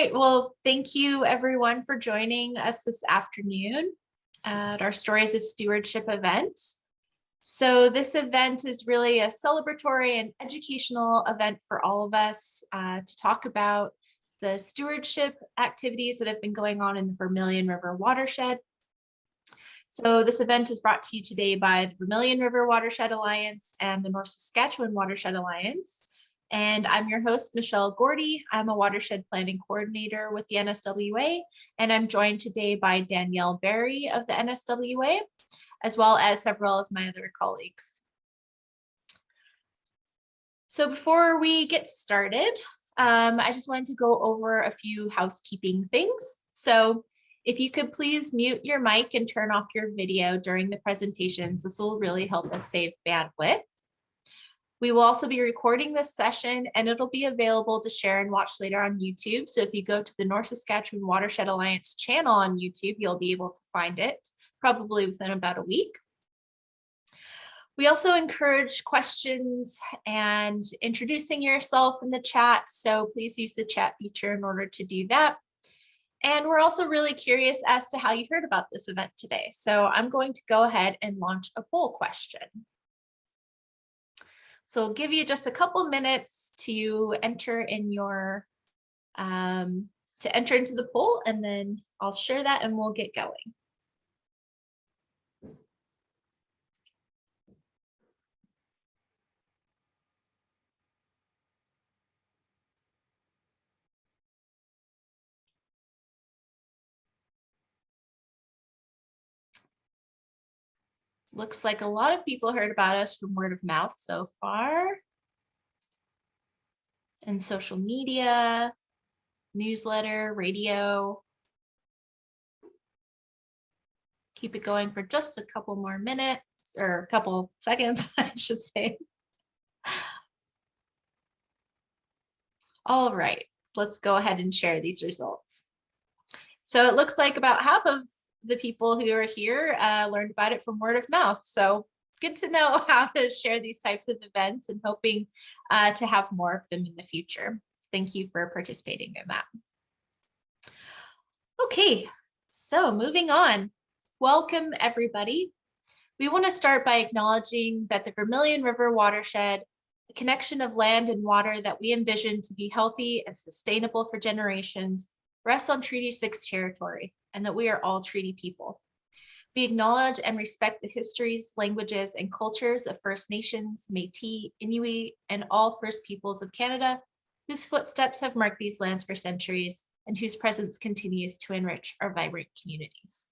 right, well, thank you everyone for joining us this afternoon at our Stories of Stewardship event. So this event is really a celebratory and educational event for all of us to talk about the stewardship activities that have been going on in the Vermilion River Watershed. So this event is brought to you today by the Vermilion River Watershed Alliance and the North Saskatchewan Watershed Alliance. And I'm your host, Michelle Gordy. I'm a watershed planning coordinator with the NSWA, and I'm joined today by Danielle Berry of the NSWA, as well as several of my other colleagues. So before we get started, I just wanted to go over a few housekeeping things. So if you could please mute your mic and turn off your video during the presentations, this will really help us save bandwidth. We will also be recording this session and it'll be available to share and watch later on YouTube. So if you go to the North Saskatchewan Watershed Alliance channel on YouTube, you'll be able to find it probably within about a week. We also encourage questions and introducing yourself in the chat. So please use the chat feature in order to do that. And we're also really curious as to how you heard about this event today. So I'm going to go ahead and launch a poll question. So I'll give you just a couple minutes to enter in your to enter into the poll, and then I'll share that and we'll get going. Looks like a lot of people heard about us from word of mouth so far, and social media, newsletter, radio. Keep it going for just a couple more minutes, or a couple seconds, I should say. All right, let's go ahead and share these results. So it looks like about half of the people who are here learned about it from word of mouth. So good to know how to share these types of events, and hoping to have more of them in the future. Thank you for participating in that. Okay, so moving on. Welcome everybody. We want to start by acknowledging that the Vermilion River Watershed, a connection of land and water that we envision to be healthy and sustainable for generations, rests on Treaty 6 territory, and that we are all treaty people. We acknowledge and respect the histories, languages, and cultures of First Nations, Métis, Inuit, and all First Peoples of Canada, whose footsteps have marked these lands for centuries and whose presence continues to enrich our vibrant communities.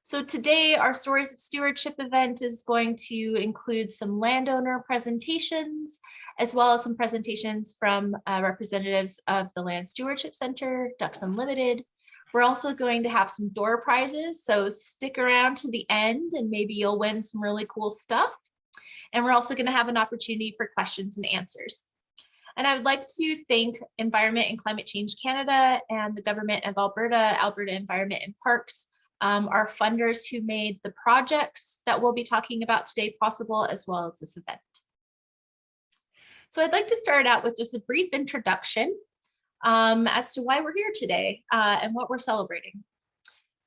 So today, our Stories of Stewardship event is going to include some landowner presentations, as well as some presentations from representatives of the Land Stewardship Center, Ducks Unlimited. We're also going to have some door prizes, so stick around to the end and maybe you'll win some really cool stuff. And we're also going to have an opportunity for questions and answers. And I would like to thank Environment and Climate Change Canada and the Government of Alberta, Alberta Environment and Parks, our funders who made the projects that we'll be talking about today possible, as well as this event. So I'd like to start out with just a brief introduction as to why we're here today and what we're celebrating.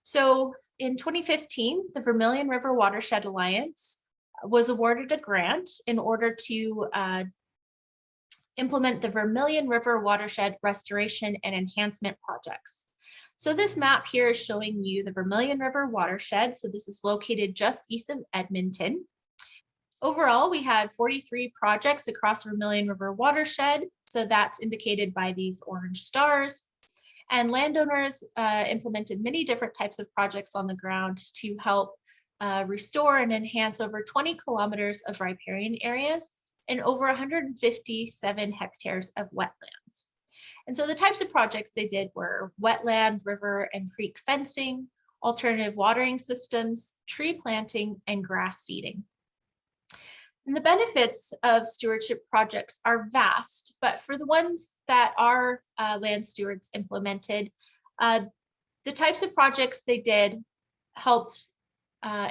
So in 2015, the Vermilion River Watershed Alliance was awarded a grant in order to implement the Vermilion River Watershed Restoration and Enhancement projects. So this map here is showing you the Vermilion River Watershed. So this is located just east of Edmonton. Overall, we had 43 projects across Vermilion River Watershed. So that's indicated by these orange stars. And landowners implemented many different types of projects on the ground to help restore and enhance over 20 kilometers of riparian areas and over 157 hectares of wetlands. And so the types of projects they did were wetland, river, and creek fencing, alternative watering systems, tree planting, and grass seeding. And the benefits of stewardship projects are vast, but for the ones that our land stewards implemented, the types of projects they did helped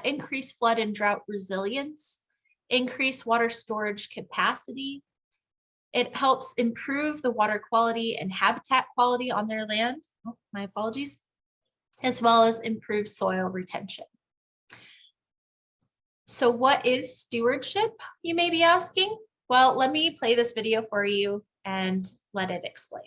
increase flood and drought resilience, increase water storage capacity, It helps improve the water quality and habitat quality on their land. Oh, my apologies. As well as improve soil retention. So what is stewardship, you may be asking? Well, let me play this video for you and let it explain.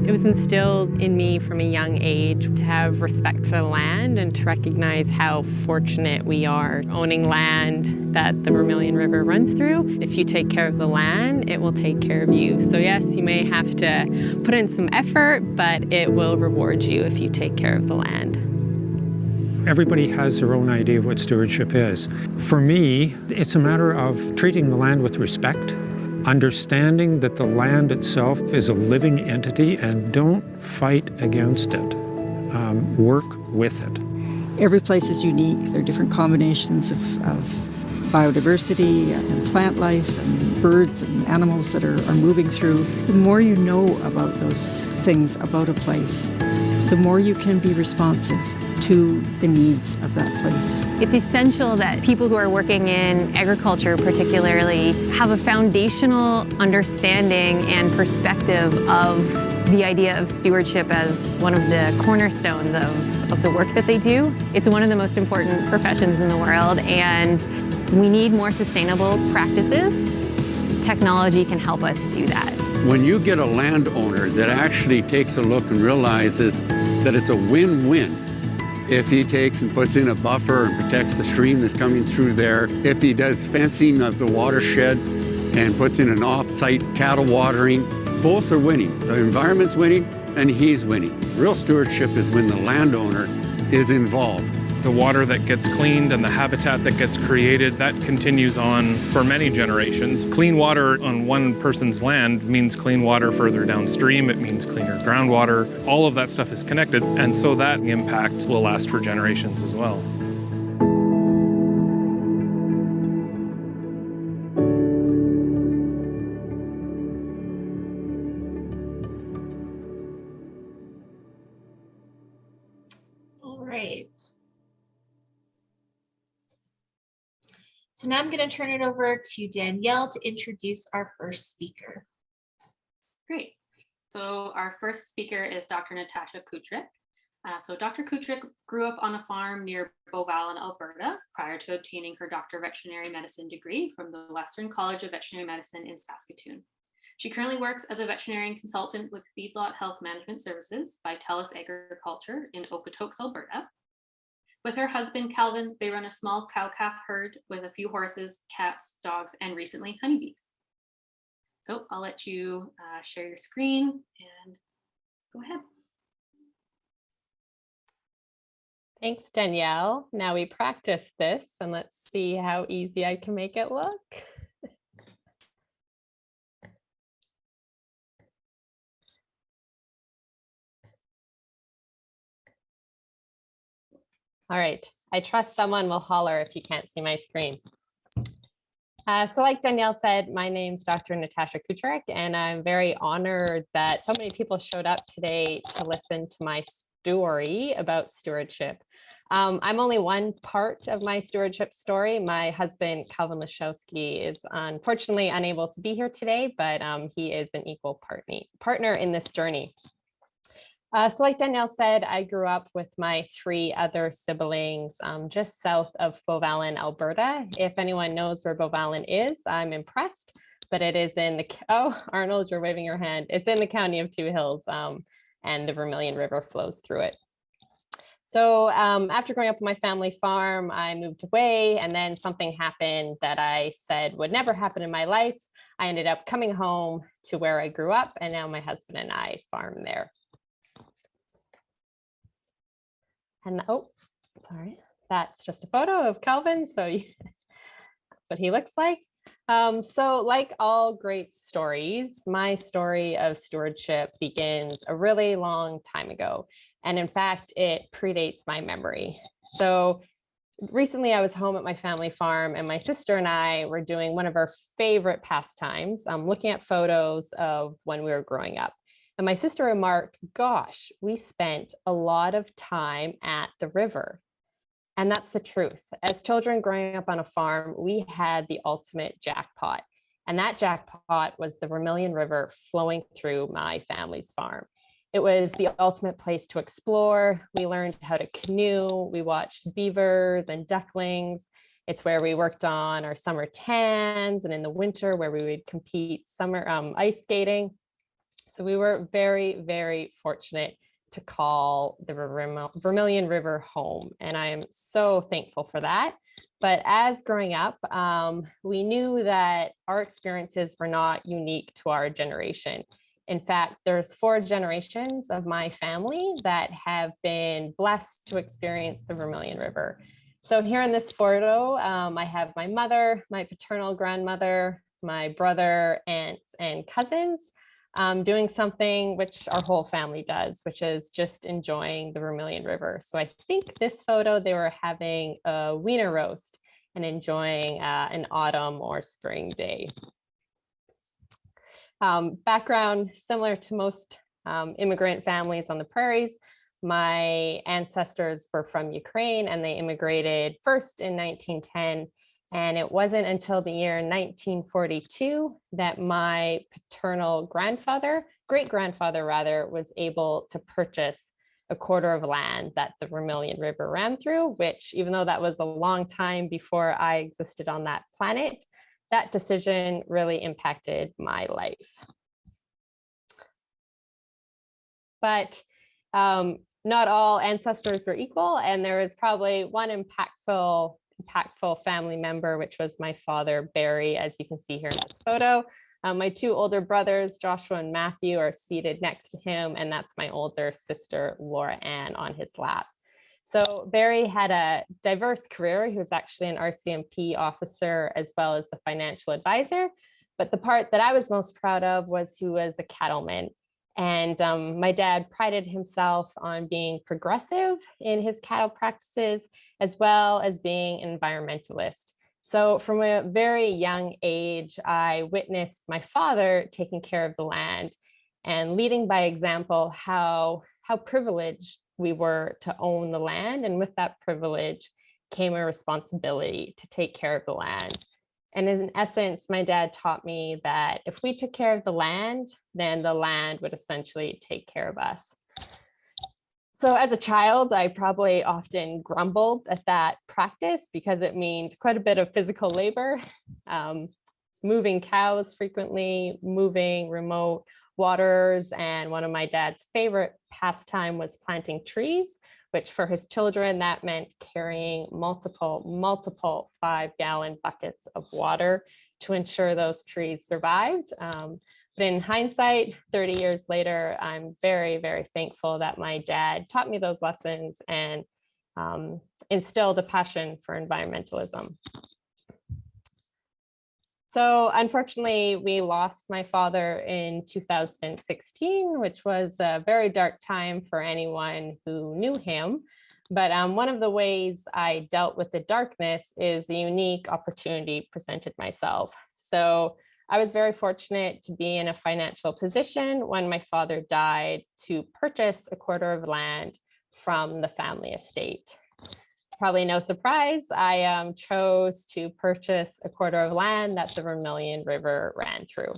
It was instilled in me from a young age to have respect for the land and to recognize how fortunate we are owning land that the Vermilion River runs through. If you take care of the land, it will take care of you. So yes, you may have to put in some effort, but it will reward you if you take care of the land. Everybody has their own idea of what stewardship is. For me, it's a matter of treating the land with respect, understanding that the land itself is a living entity, and don't fight against it. Work with it. Every place is unique. There are different combinations of biodiversity and plant life and birds and animals that are moving through. The more you know about those things about a place, the more you can be responsive to the needs of that place. It's essential that people who are working in agriculture particularly have a foundational understanding and perspective of the idea of stewardship as one of the cornerstones of the work that they do. It's one of the most important professions in the world, and we need more sustainable practices. Technology can help us do that. When you get a landowner that actually takes a look and realizes that it's a win-win, if he takes and puts in a buffer and protects the stream that's coming through there, if he does fencing of the watershed and puts in an off-site cattle watering, both are winning. The environment's winning and he's winning. Real stewardship is when the landowner is involved. The water that gets cleaned and the habitat that gets created, that continues on for many generations. Clean water on one person's land means clean water further downstream. It means cleaner groundwater. All of that stuff is connected, and so that impact will last for generations as well. All right. So now I'm going to turn it over to Danielle to introduce our first speaker. Great. So our first speaker is Dr. Natasha Kudrick. So Dr. Kudrick grew up on a farm near Beauval in Alberta prior to obtaining her Doctor of Veterinary Medicine degree from the Western College of Veterinary Medicine in Saskatoon. She currently works as a veterinarian consultant with Feedlot Health Management Services by TELUS Agriculture in Okotoks, Alberta. With her husband, Calvin, they run a small cow-calf herd with a few horses, cats, dogs, and recently honeybees. So I'll let you share your screen and go ahead. Thanks, Danielle. Now we practice this and let's see how easy I can make it look. All right, I trust someone will holler if you can't see my screen. So like Danielle said, my name's Dr. Natasha Kudrick, and I'm very honored that so many people showed up today to listen to my story about stewardship. I'm only one part of my stewardship story. My husband, Calvin Lashowski, is unfortunately unable to be here today, but he is an equal partner in this journey. So like Danielle said, I grew up with my 3 other siblings just south of Beauval, Alberta. If anyone knows where Beauval is, I'm impressed, but it is in the, oh, Arnold, you're waving your hand. It's in the county of Two Hills, and the Vermilion River flows through it. So after growing up on my family farm, I moved away, and then something happened that I said would never happen in my life. I ended up coming home to where I grew up, and now my husband and I farm there. And oh, sorry, that's just a photo of Calvin. So that's what he looks like. So like all great stories, my story of stewardship begins a really long time ago. And in fact, it predates my memory. So recently I was home at my family farm, and my sister and I were doing one of our favorite pastimes, looking at photos of when we were growing up. And my sister remarked, gosh, we spent a lot of time at the river. And that's the truth. As children growing up on a farm, we had the ultimate jackpot. And that jackpot was the Vermilion River flowing through my family's farm. It was the ultimate place to explore. We learned how to canoe. We watched beavers and ducklings. It's where we worked on our summer tans, and in the winter where we would compete summer ice skating. So we were very, very fortunate to call the Vermilion River home. And I am so thankful for that. But as growing up, we knew that our experiences were not unique to our generation. In fact, there's 4 generations of my family that have been blessed to experience the Vermilion River. So here in this photo, I have my mother, my paternal grandmother, my brother, aunts, and cousins doing something which our whole family does, which is just enjoying the Vermilion River. So I think this photo, they were having a wiener roast and enjoying an autumn or spring day. Background similar to most immigrant families on the prairies. My ancestors were from Ukraine and they immigrated first in 1910. And it wasn't until the year 1942 that my paternal grandfather, great-grandfather rather, was able to purchase a quarter of land that the Vermilion River ran through, which, even though that was a long time before I existed on that planet, that decision really impacted my life. But not all ancestors were equal, and there was probably one impactful family member, which was my father, Barry, as you can see here in this photo. My 2 older brothers, Joshua and Matthew, are seated next to him, and that's my older sister, Laura Ann, on his lap. So Barry had a diverse career. He was actually an RCMP officer as well as a financial advisor. But the part that I was most proud of was he was a cattleman. And my dad prided himself on being progressive in his cattle practices, as well as being an environmentalist. So from a very young age, I witnessed my father taking care of the land and leading by example how privileged we were to own the land. And with that privilege came a responsibility to take care of the land. And in essence, my dad taught me that if we took care of the land, then the land would essentially take care of us. So as a child, I probably often grumbled at that practice because it meant quite a bit of physical labor, moving cows frequently, moving remote waters. And one of my dad's favorite pastime was planting trees, which for his children, that meant carrying multiple 5-gallon buckets of water to ensure those trees survived. But in hindsight, 30 years later, I'm very, very thankful that my dad taught me those lessons and instilled a passion for environmentalism. So unfortunately, we lost my father in 2016, which was a very dark time for anyone who knew him. But one of the ways I dealt with the darkness is a unique opportunity presented myself. So I was very fortunate to be in a financial position when my father died to purchase a quarter of land from the family estate. Probably no surprise, I chose to purchase a quarter of land that the Vermilion River ran through.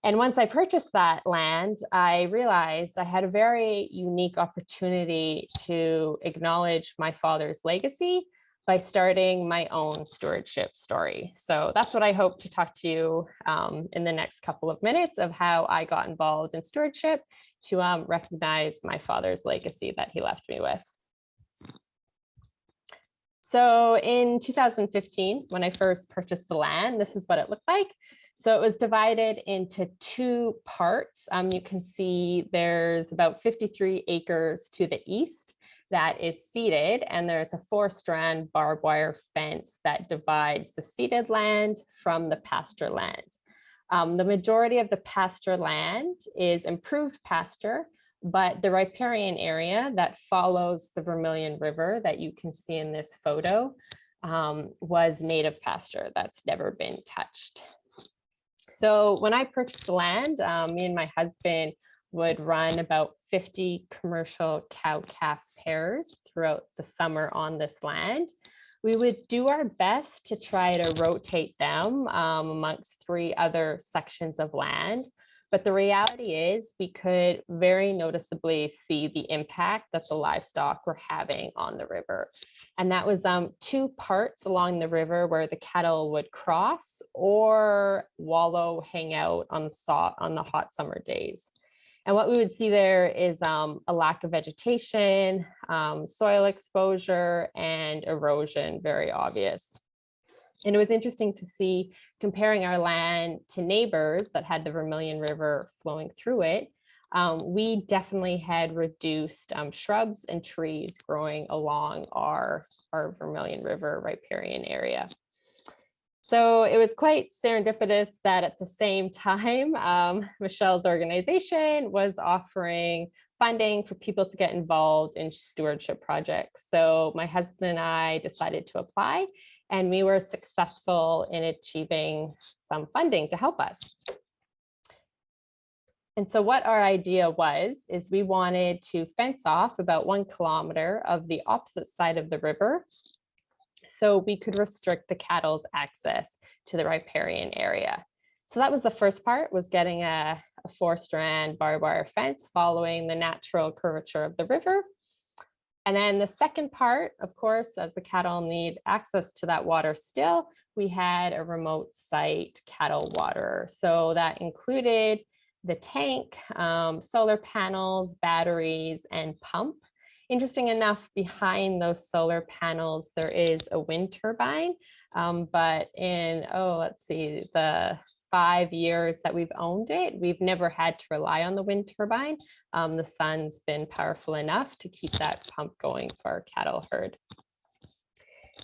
And once I purchased that land, I realized I had a very unique opportunity to acknowledge my father's legacy by starting my own stewardship story. So that's what I hope to talk to you in the next couple of minutes of how I got involved in stewardship to recognize my father's legacy that he left me with. So in 2015, when I first purchased the land, this is what it looked like. So it was divided into 2 parts. You can see there's about 53 acres to the east that is seeded, and there's a 4-strand barbed wire fence that divides the seeded land from the pasture land. The majority of the pasture land is improved pasture, but the riparian area that follows the Vermilion River that you can see in this photo was native pasture that's never been touched. So when I purchased the land, me and my husband would run about 50 commercial cow-calf pairs throughout the summer on this land. We would do our best to try to rotate them amongst 3 other sections of land. But the reality is we could very noticeably see the impact that the livestock were having on the river. And that was 2 parts along the river where the cattle would cross or wallow, hang out on the hot summer days. And what we would see there is a lack of vegetation, soil exposure, and erosion, very obvious. And it was interesting to see, comparing our land to neighbors that had the Vermilion River flowing through it, we definitely had reduced shrubs and trees growing along our Vermilion River riparian area. So it was quite serendipitous that at the same time, Michelle's organization was offering funding for people to get involved in stewardship projects. So my husband and I decided to apply, and we were successful in achieving some funding to help us. And so what our idea was, is we wanted to fence off about 1 kilometer of the opposite side of the river, so we could restrict the cattle's access to the riparian area. So that was the first part, was getting a 4-strand barbed wire fence following the natural curvature of the river. And then the second part, of course, as the cattle need access to that water still, we had a remote site cattle waterer. So that included the tank, solar panels, batteries, and pump. Interesting enough, behind those solar panels, there is a wind turbine, but in, let's see, the 5 years that we've owned it, we've never had to rely on the wind turbine. The sun's been powerful enough to keep that pump going for our cattle herd.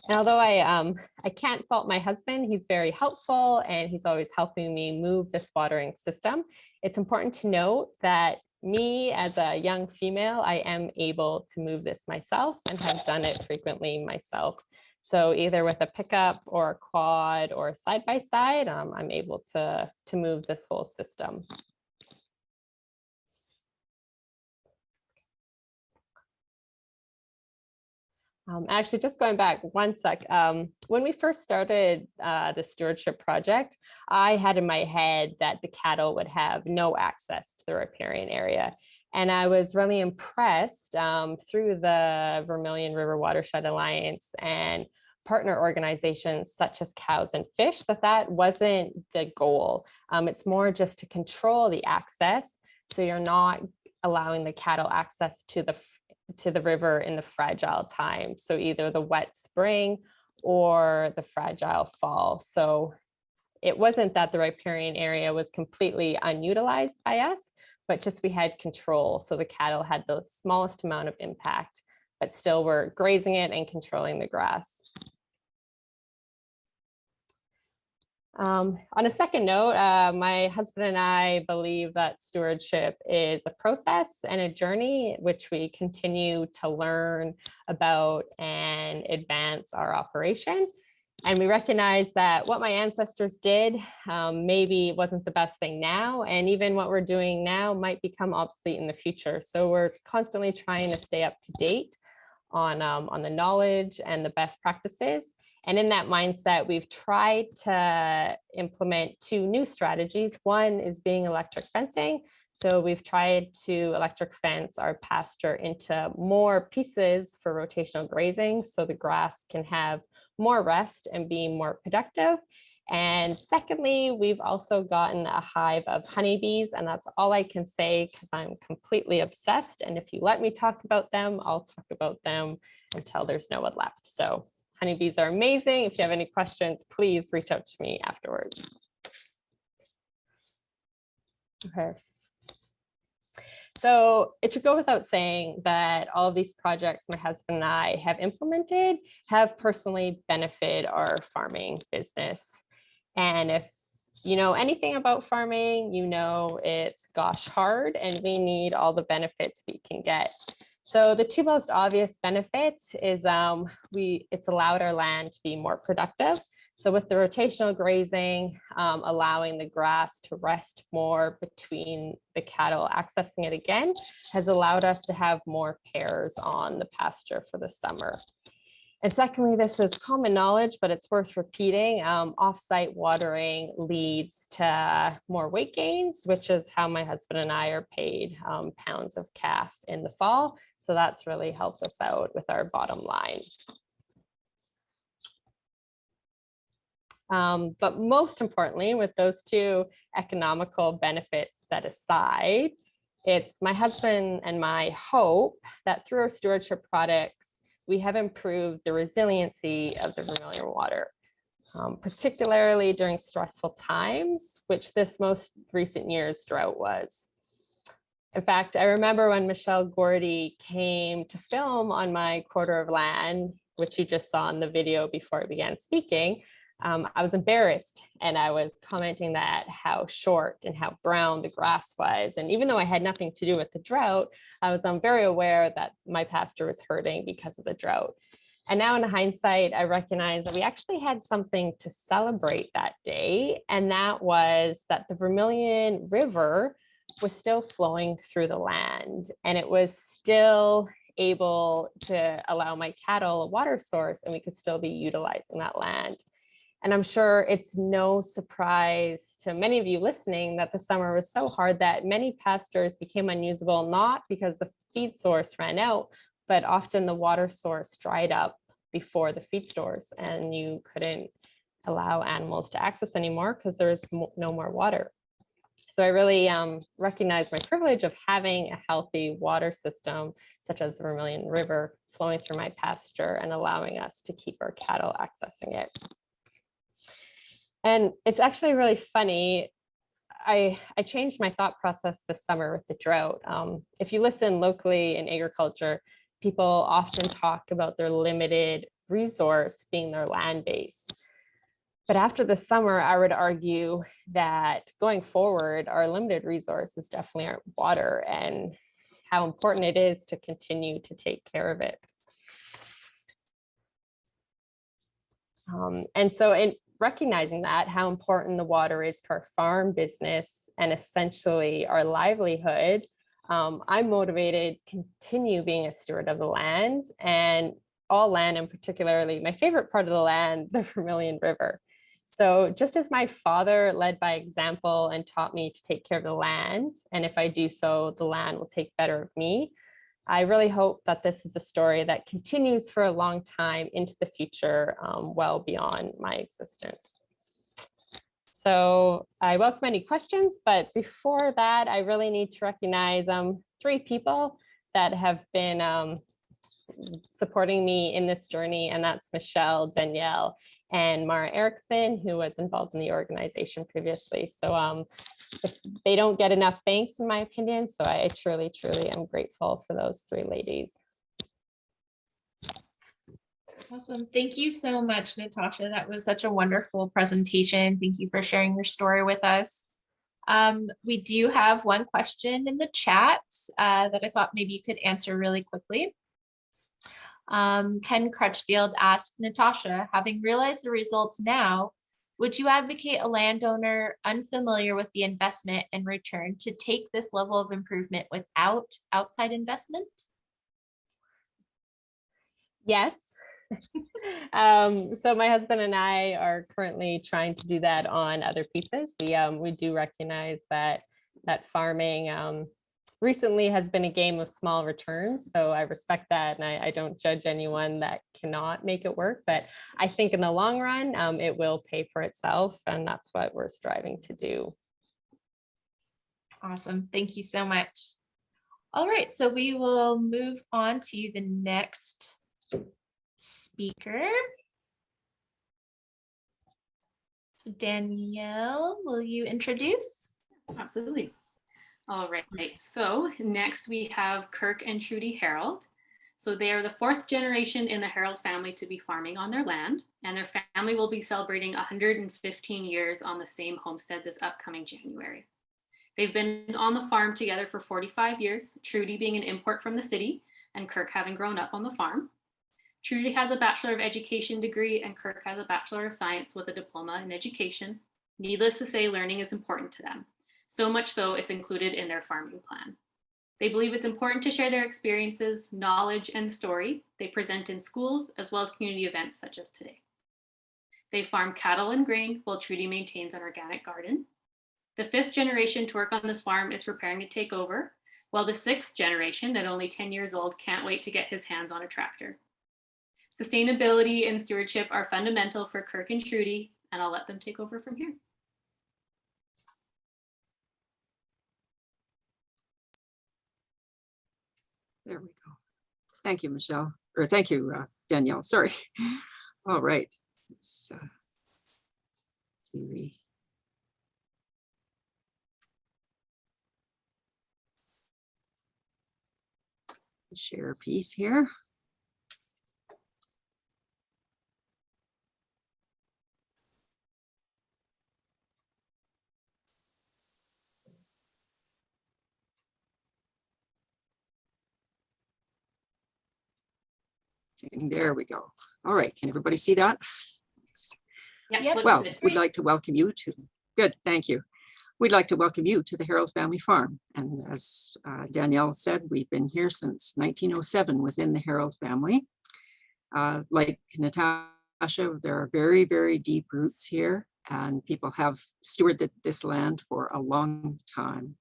And although I can't fault my husband, he's very helpful and he's always helping me move this watering system. It's important to note that me as a young female, I am able to move this myself and have done it frequently myself. So either with a pickup or a quad or side-by-side, I'm able to move this whole system. Actually, just going back 1 sec, when we first started the stewardship project, I had in my head that the cattle would have no access to the riparian area. And I was really impressed through the Vermilion River Watershed Alliance and partner organizations such as Cows and Fish, that wasn't the goal. It's more just to control the access, so you're not allowing the cattle access to the river in the fragile time. So either the wet spring or the fragile fall. So it wasn't that the riparian area was completely unutilized by us, but just we had control. So the cattle had the smallest amount of impact, but still were grazing it and controlling the grass. On a second note, my husband and I believe that stewardship is a process and a journey which we continue to learn about and advance our operation. And we recognize that what my ancestors did maybe wasn't the best thing now, and even what we're doing now might become obsolete in the future. So we're constantly trying to stay up to date on the knowledge and the best practices. And in that mindset, we've tried to implement 2 new strategies. One is being electric fencing. So we've tried to electric fence our pasture into more pieces for rotational grazing, so the grass can have more rest and be more productive. And secondly, we've also gotten a hive of honeybees, and that's all I can say because I'm completely obsessed. And if you let me talk about them, I'll talk about them until there's no one left. So honeybees are amazing. If you have any questions, please reach out to me afterwards. Okay. So it should go without saying that all of these projects my husband and I have implemented have personally benefited our farming business. And if you know anything about farming, you know it's gosh hard, and we need all the benefits we can get. So the two most obvious benefits is it's allowed our land to be more productive. So with the rotational grazing, allowing the grass to rest more between the cattle accessing it again, has allowed us to have more pairs on the pasture for the summer. And secondly, this is common knowledge, but it's worth repeating. Off-site watering leads to more weight gains, which is how my husband and I are paid pounds of calf in the fall. So that's really helped us out with our bottom line. But most importantly, with those two economical benefits set aside, it's my husband and my hope that through our stewardship products, we have improved the resiliency of the Vermilion water, particularly during stressful times, which this most recent year's drought was. In fact, I remember when Michelle Gordy came to film on my quarter of land, which you just saw in the video before I began speaking, I was embarrassed and I was commenting that how short and how brown the grass was. And even though I had nothing to do with the drought, I was very aware that my pasture was hurting because of the drought. And now in hindsight, I recognize that we actually had something to celebrate that day. And that was that the Vermilion River was still flowing through the land and it was still able to allow my cattle a water source and we could still be utilizing that land. And I'm sure it's no surprise to many of you listening that the summer was so hard that many pastures became unusable, not because the feed source ran out, but often the water source dried up before the feed stores and you couldn't allow animals to access anymore because there was no more water. So I really recognize my privilege of having a healthy water system, such as the Vermilion River, flowing through my pasture and allowing us to keep our cattle accessing it. And it's actually really funny. I changed my thought process this summer with the drought. If you listen locally in agriculture, people often talk about their limited resource being their land base. But after the summer, I would argue that going forward, our limited resource is definitely our water and how important it is to continue to take care of it. And so in recognizing that, how important the water is to our farm business and essentially our livelihood, I'm motivated to continue being a steward of the land and all land, and particularly my favorite part of the land, the Vermilion River. So just as my father led by example and taught me to take care of the land, and if I do so, the land will take better of me, I really hope that this is a story that continues for a long time into the future, well beyond my existence. So I welcome any questions, but before that, I really need to recognize 3 people that have been supporting me in this journey, and that's Michelle, Danielle, and Mara Erickson, who was involved in the organization previously. So if they don't get enough thanks, in my opinion, so I truly, truly am grateful for those 3 ladies. Awesome. Thank you so much, Natasha. That was such a wonderful presentation. Thank you for sharing your story with us. We do have one question in the chat that I thought maybe you could answer really quickly. Ken Crutchfield asked, Natasha, having realized the results now, would you advocate a landowner unfamiliar with the investment and return to take this level of improvement without outside investment? Yes. So my husband and I are currently trying to do that on other pieces. We do recognize that farming recently has been a game of small returns. So I respect that, and I don't judge anyone that cannot make it work. But I think in the long run, it will pay for itself, and that's what we're striving to do. Awesome. Thank you so much. All right, so we will move on to the next speaker. So Danielle, will you introduce? Absolutely. All right, so next we have Kirk and Trudy Harold. So they are the 4th generation in the Harold family to be farming on their land, and their family will be celebrating 115 years on the same homestead this upcoming January. They've been on the farm together for 45 years, Trudy being an import from the city, and Kirk having grown up on the farm. Trudy has a Bachelor of Education degree and Kirk has a Bachelor of Science with a diploma in education. Needless to say, learning is important to them. So much so, it's included in their farming plan. They believe it's important to share their experiences, knowledge, and story they present in schools, as well as community events such as today. They farm cattle and grain while Trudy maintains an organic garden. The 5th generation to work on this farm is preparing to take over, while the 6th generation, at only 10 years old, can't wait to get his hands on a tractor. Sustainability and stewardship are fundamental for Kirk and Trudy, and I'll let them take over from here. There we go. Thank you, Michelle, or thank you, Danielle, sorry. All right. Let's share a piece here. There we go. All right, can everybody see that? Yeah, Well, we'd like to welcome you to, good, thank you. We'd like to welcome you to the Harold Family Farm. And as Danielle said, we've been here since 1907 within the Harold family. Like Natasha, there are very, very deep roots here and people have stewarded this land for a long time.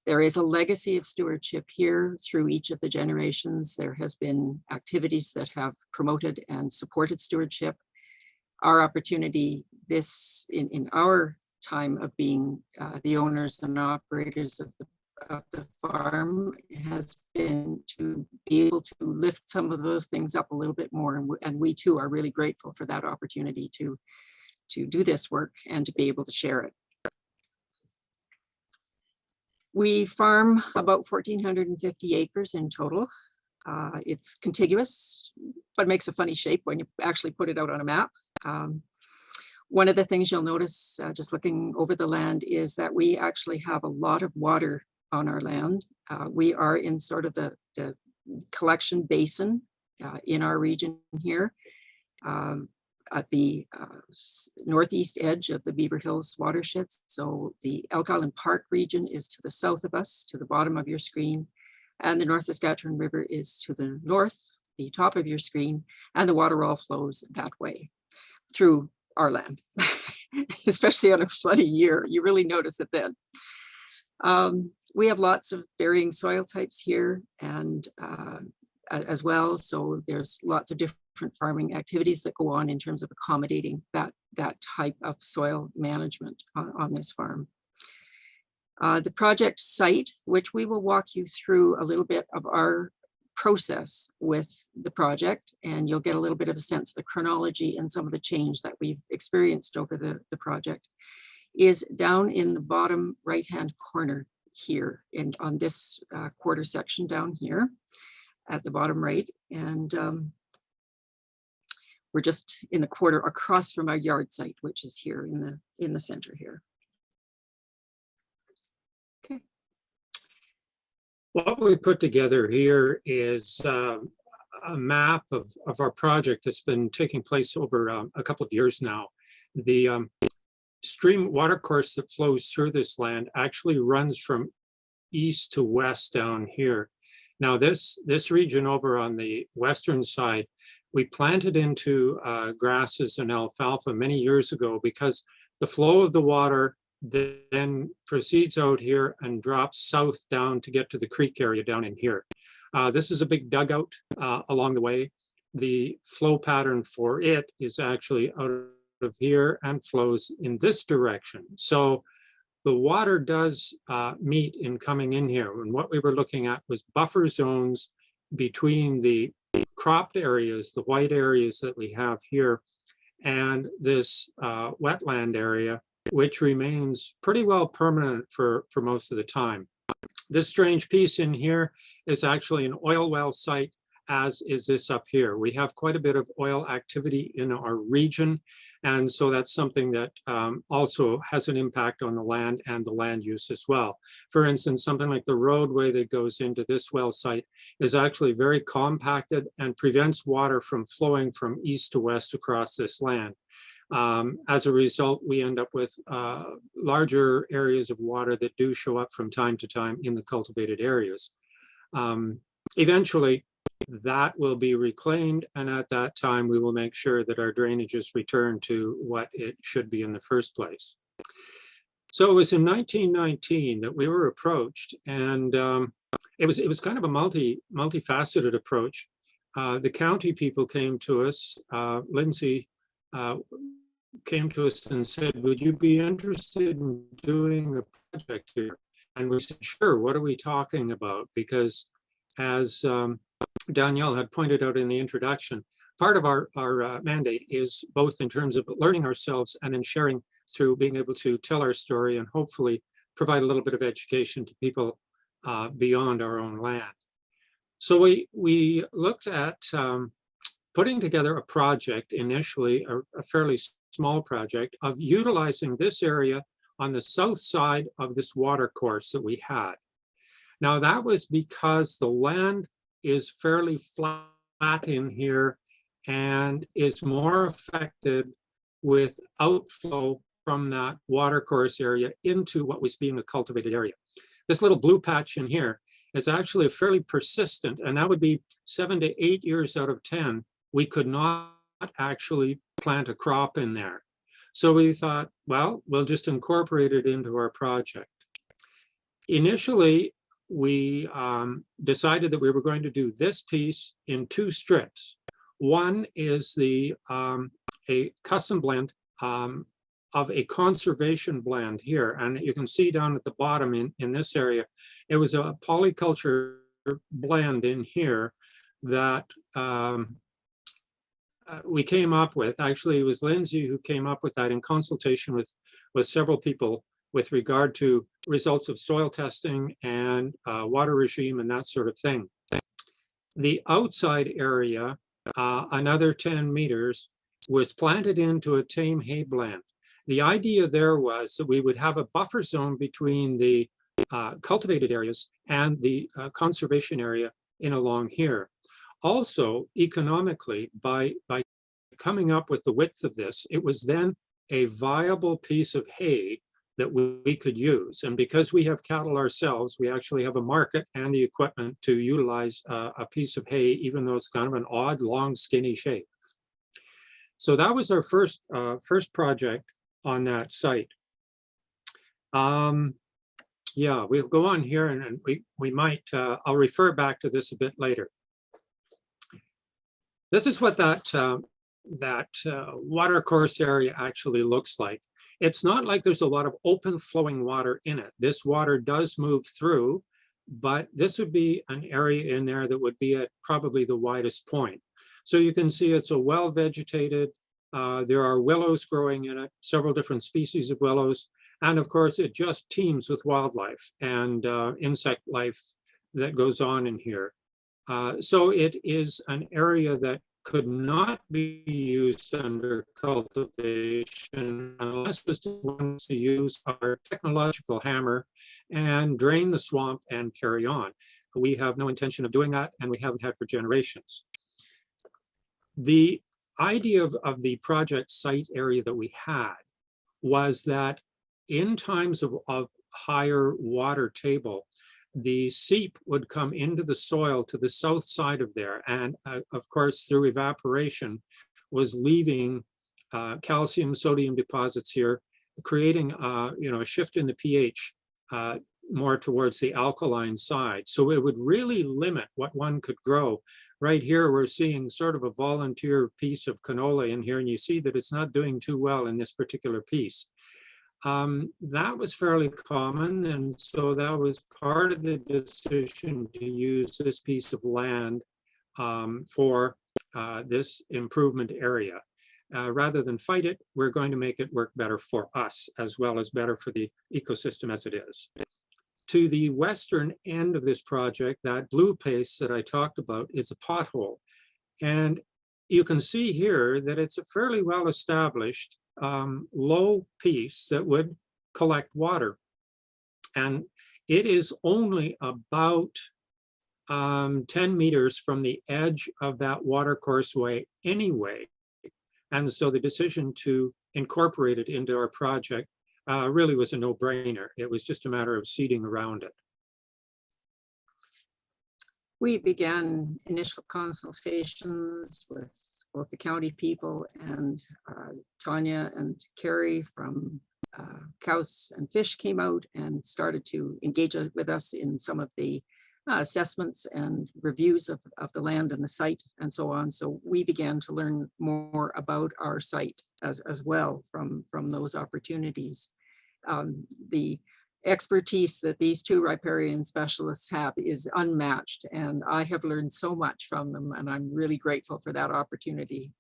There is a legacy of stewardship here through each of the generations. There has been activities that have promoted and supported stewardship. Our opportunity in our time of being the owners and operators of the farm has been to be able to lift some of those things up a little bit more. And we too are really grateful for that opportunity to do this work and to be able to share it. We farm about 1,450 acres in total. It's contiguous, but makes a funny shape when you actually put it out on a map. One of the things you'll notice just looking over the land is that we actually have a lot of water on our land. We are in sort of the collection basin in our region here. At the northeast edge of the Beaver Hills watershed. So the Elk Island Park region is to the south of us, to the bottom of your screen, and the North Saskatchewan River is to the north, the top of your screen, and the water all flows that way through our land, especially on a floody year. You really notice it then. We have lots of varying soil types here and as well. So there's lots of different farming activities that go on in terms of accommodating that type of soil management on this farm. The project site, which we will walk you through a little bit of our process with the project, and you'll get a little bit of a sense of the chronology and some of the change that we've experienced over the project, is down in the bottom right-hand corner here on this quarter section down here at the bottom right. And we're just in the quarter across from our yard site, which is here in the center here. Okay. What we put together here is a map of our project that's been taking place over a couple of years now. The stream watercourse that flows through this land actually runs from east to west down here. Now this region over on the western side, we planted into grasses and alfalfa many years ago because the flow of the water then proceeds out here and drops south down to get to the creek area down in here. This is a big dugout along the way. The flow pattern for it is actually out of here and flows in this direction. So the water does meet in coming in here. And what we were looking at was buffer zones between the cropped areas, the white areas that we have here, and this wetland area, which remains pretty well permanent for most of the time. This strange piece in here is actually an oil well site as is this up here. We have quite a bit of oil activity in our region, and so that's something that also has an impact on the land and the land use as well. For instance, something like the roadway that goes into this well site is actually very compacted and prevents water from flowing from east to west across this land. As a result, we end up with larger areas of water that do show up from time to time in the cultivated areas. Eventually, that will be reclaimed, and at that time, we will make sure that our drainages return to what it should be in the first place. So it was in 1919 that we were approached, and it was kind of a multifaceted approach. The county people came to us. Lindsay came to us and said, "Would you be interested in doing a project here?" And we said, "Sure. What are we talking about?" Because as Danielle had pointed out in the introduction, part of our mandate is both in terms of learning ourselves and in sharing through being able to tell our story and hopefully provide a little bit of education to people beyond our own land. So we looked at putting together a project, initially a fairly small project, of utilizing this area on the south side of this water course that we had. Now that was because the land is fairly flat in here and is more affected with outflow from that watercourse area into what was being a cultivated area. This little blue patch in here is actually fairly persistent, and that would be 7 to 8 years out of 10, we could not actually plant a crop in there. So we thought, well, we'll just incorporate it into our project. Initially, we decided that we were going to do this piece in 2 strips. One is a custom blend of a conservation blend here. And you can see down at the bottom in this area, it was a polyculture blend in here that we came up with. Actually, it was Lindsay who came up with that in consultation with several people with regard to results of soil testing and water regime and that sort of thing. The outside area, another 10 meters, was planted into a tame hay blend. The idea there was that we would have a buffer zone between the cultivated areas and the conservation area in along here. Also, economically, by coming up with the width of this, it was then a viable piece of hay that we could use. And because we have cattle ourselves, we actually have a market and the equipment to utilize a piece of hay, even though it's kind of an odd, long, skinny shape. So that was our first project on that site. Yeah, we'll go on here and we might, I'll refer back to this a bit later. This is what that watercourse area actually looks like. It's not like there's a lot of open flowing water in it. This water does move through, but this would be an area in there that would be at probably the widest point. So you can see it's a well vegetated, there are willows growing in it, several different species of willows. And of course, it just teems with wildlife and insect life that goes on in here. So it is an area that could not be used under cultivation unless we want to use our technological hammer and drain the swamp and carry on. We have no intention of doing that, and we haven't had for generations. The idea of the project site area that we had was that in times of higher water table, the seep would come into the soil to the south side of there, and of course through evaporation was leaving calcium sodium deposits here, creating a shift in the pH more towards the alkaline side. So it would really limit what one could grow. Right here we're seeing sort of a volunteer piece of canola in here, and you see that it's not doing too well in this particular piece. That was fairly common, and so that was part of the decision to use this piece of land for this improvement area. Rather than fight it, we're going to make it work better for us as well as better for the ecosystem as it is. To the western end of this project, that blue piece that I talked about is a pothole. And you can see here that it's a fairly well-established low piece that would collect water. And it is only about 10 meters from the edge of that water courseway anyway. And so the decision to incorporate it into our project really was a no-brainer. It was just a matter of seeding around it. We began initial consultations with both the county people and Tanya and Carrie from Cows and Fish came out and started to engage with us in some of the assessments and reviews of the land and the site and so on. So we began to learn more about our site as well from those opportunities. The expertise that these two riparian specialists have is unmatched, and I have learned so much from them, and I'm really grateful for that opportunity.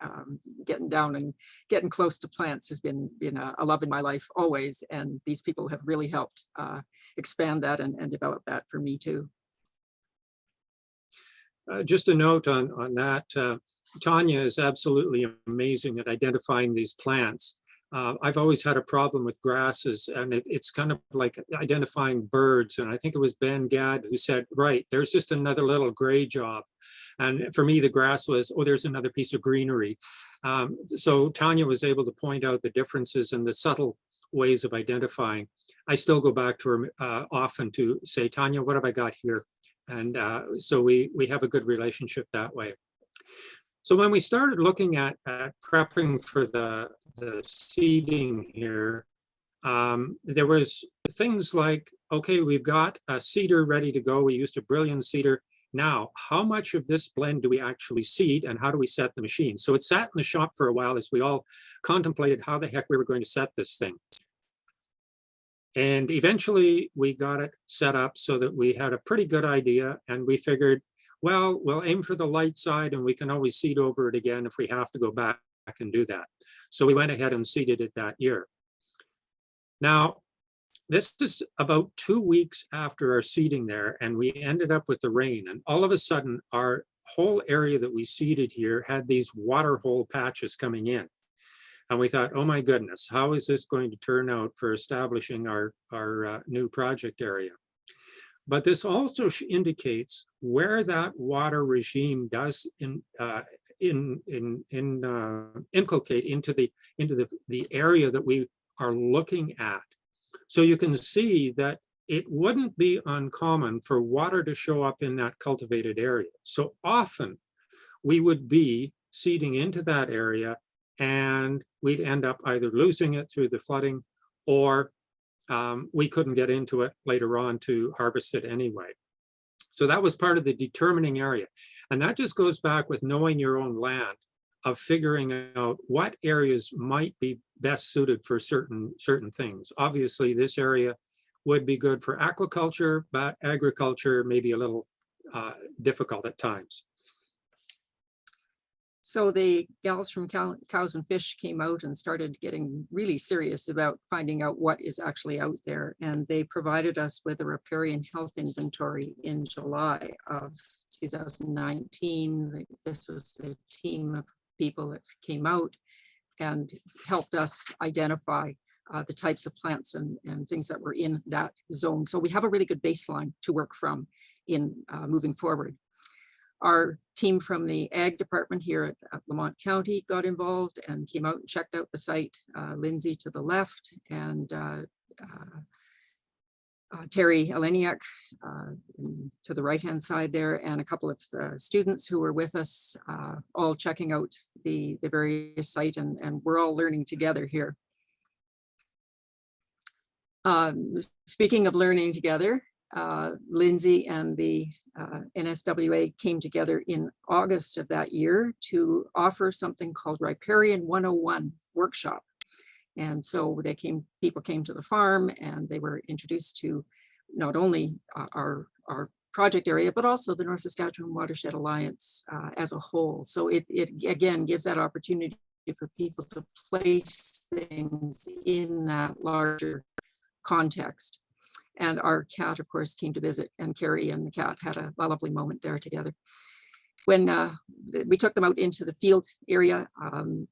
Getting down and getting close to plants has been a love in my life always, and these people have really helped expand that and develop that for me too. Just a note on that, Tanya is absolutely amazing at identifying these plants. I've always had a problem with grasses, and it's kind of like identifying birds. And I think it was Ben Gadd who said, right, there's just another little gray job. And for me, the grass was, oh, there's another piece of greenery. So Tanya was able to point out the differences and the subtle ways of identifying. I still go back to her often to say, Tanya, what have I got here? And so we have a good relationship that way. So when we started looking at prepping for the seeding here, there was things like, okay, we've got a seeder ready to go. We used a Brilliant seeder. Now, how much of this blend do we actually seed, and how do we set the machine? So it sat in the shop for a while as we all contemplated how the heck we were going to set this thing. And eventually we got it set up so that we had a pretty good idea, and we figured, well, we'll aim for the light side and we can always seed over it again if we have to go back and do that. So we went ahead and seeded it that year. Now, this is about 2 weeks after our seeding there, and we ended up with the rain, and all of a sudden our whole area that we seeded here had these water hole patches coming in. And we thought, oh my goodness, how is this going to turn out for establishing our new project area? But this also indicates where that water regime does inculcate into the area that we are looking at. So you can see that it wouldn't be uncommon for water to show up in that cultivated area. So often we would be seeding into that area, and we'd end up either losing it through the flooding, or we couldn't get into it later on to harvest it anyway. So that was part of the determining area. And that just goes back with knowing your own land, of figuring out what areas might be best suited for certain things. Obviously, this area would be good for aquaculture, but agriculture may be a little difficult at times. So the gals from Cows and Fish came out and started getting really serious about finding out what is actually out there. And they provided us with a riparian health inventory in July of 2019. This was the team of people that came out and helped us identify the types of plants and things that were in that zone. So we have a really good baseline to work from in moving forward. Our team from the Ag department here at Lamont County got involved and came out and checked out the site. Lindsay to the left, and Terry Eleniak to the right-hand side there, and a couple of students who were with us, all checking out the various site, and we're all learning together here. Speaking of learning together, Lindsay and the NSWA came together in August of that year to offer something called Riparian 101 workshop. And so people came to the farm, and they were introduced to not only our project area, but also the North Saskatchewan Watershed Alliance as a whole. So it again gives that opportunity for people to place things in that larger context. And our cat, of course, came to visit, and Carrie and the cat had a lovely moment there together. When we took them out into the field area,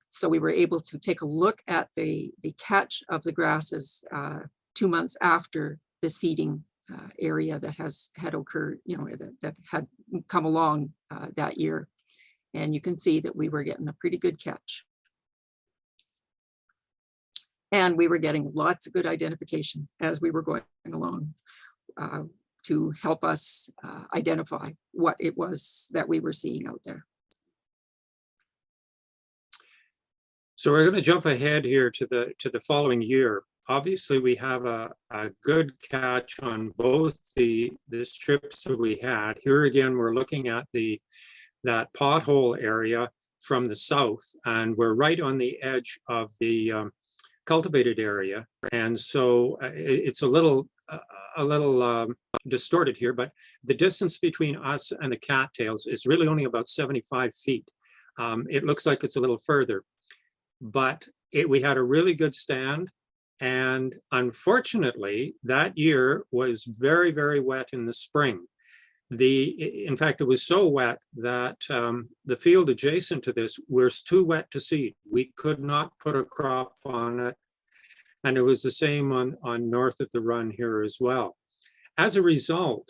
so we were able to take a look at the catch of the grasses 2 months after the seeding area that had occurred, that had come along that year. And you can see that we were getting a pretty good catch. And we were getting lots of good identification as we were going along to help us identify what it was that we were seeing out there. So we're going to jump ahead here to the following year. Obviously, we have a good catch on both the strips that we had. Here again, we're looking at that pothole area from the south, and we're right on the edge of the cultivated area, and so it's a little distorted here, but the distance between us and the cattails is really only about 75 feet. It looks like it's a little further, but we had a really good stand, and unfortunately that year was very, very wet in the spring. In fact, it was so wet that the field adjacent to this was too wet to seed. We could not put a crop on it. And it was the same on north of the run here as well. As a result,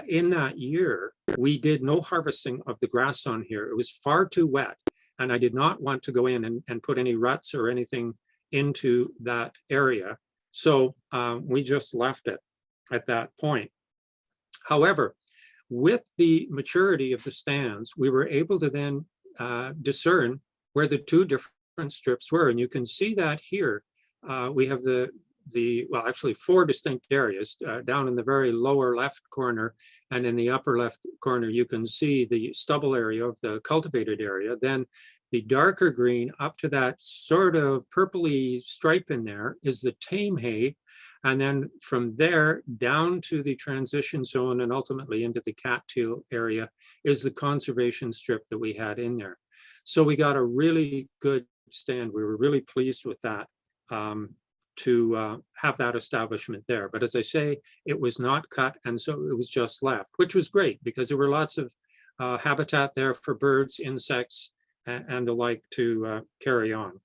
in that year, we did no harvesting of the grass on here. It was far too wet. And I did not want to go in and put any ruts or anything into that area. So we just left it at that point. However, with the maturity of the stands, we were able to then discern where the two different strips were. And you can see that here. We have well, actually 4 distinct areas. Down in the very lower left corner and in the upper left corner, you can see the stubble area of the cultivated area. Then the darker green up to that sort of purpley stripe in there is the tame hay. And then from there down to the transition zone and ultimately into the cattail area is the conservation strip that we had in there. So we got a really good stand. We were really pleased with that, to have that establishment there. But as I say, it was not cut, and so it was just left, which was great because there were lots of habitat there for birds, insects, and the like to carry on.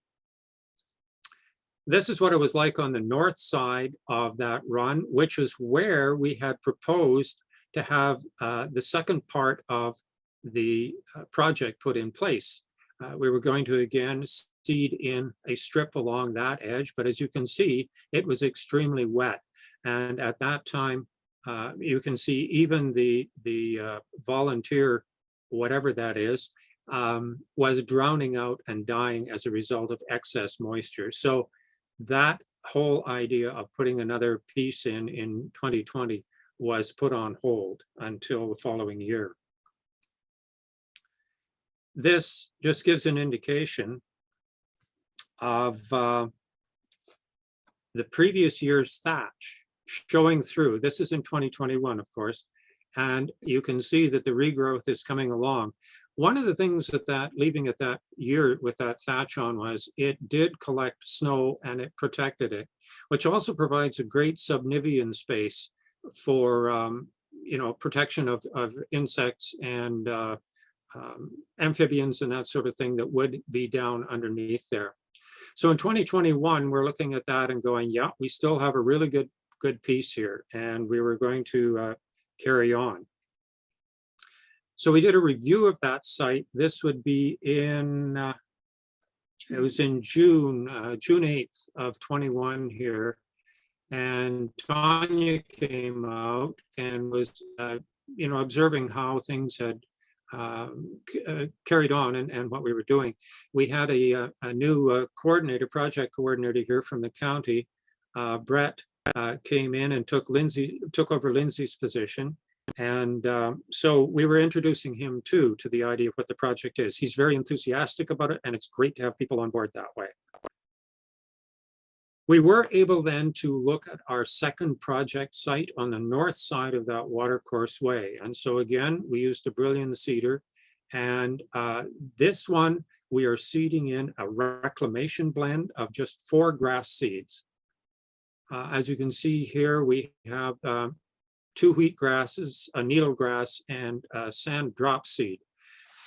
This is what it was like on the north side of that run, which is where we had proposed to have the second part of the project put in place. We were going to again seed in a strip along that edge, but as you can see, it was extremely wet. And at that time, you can see even the volunteer, whatever that is, was drowning out and dying as a result of excess moisture. So that whole idea of putting another piece in 2020 was put on hold until the following year. This just gives an indication of the previous year's thatch showing through. This is in 2021, of course, and you can see that the regrowth is coming along. One of the things that leaving it that year with that thatch on was it did collect snow and it protected it, which also provides a great subnivean space for protection of insects and amphibians and that sort of thing that would be down underneath there. So in 2021, we're looking at that and going, yeah, we still have a really good piece here, and we were going to carry on. So we did a review of that site. This would be in, it was in June 8th of 21 here. And Tanya came out and was, observing how things had carried on and what we were doing. We had a new project coordinator here from the county. Brett came in and took over Lindsay's position. And so we were introducing him to the idea of what the project is. He's very enthusiastic about it, and it's great to have people on board that way. We were able then to look at our second project site on the north side of that watercourse way. And so again, we used a Vermilion seeder. And this one, we are seeding in a reclamation blend of just 4 grass seeds. As you can see here, we have 2 wheat grasses, a needle grass, and sand drop seed.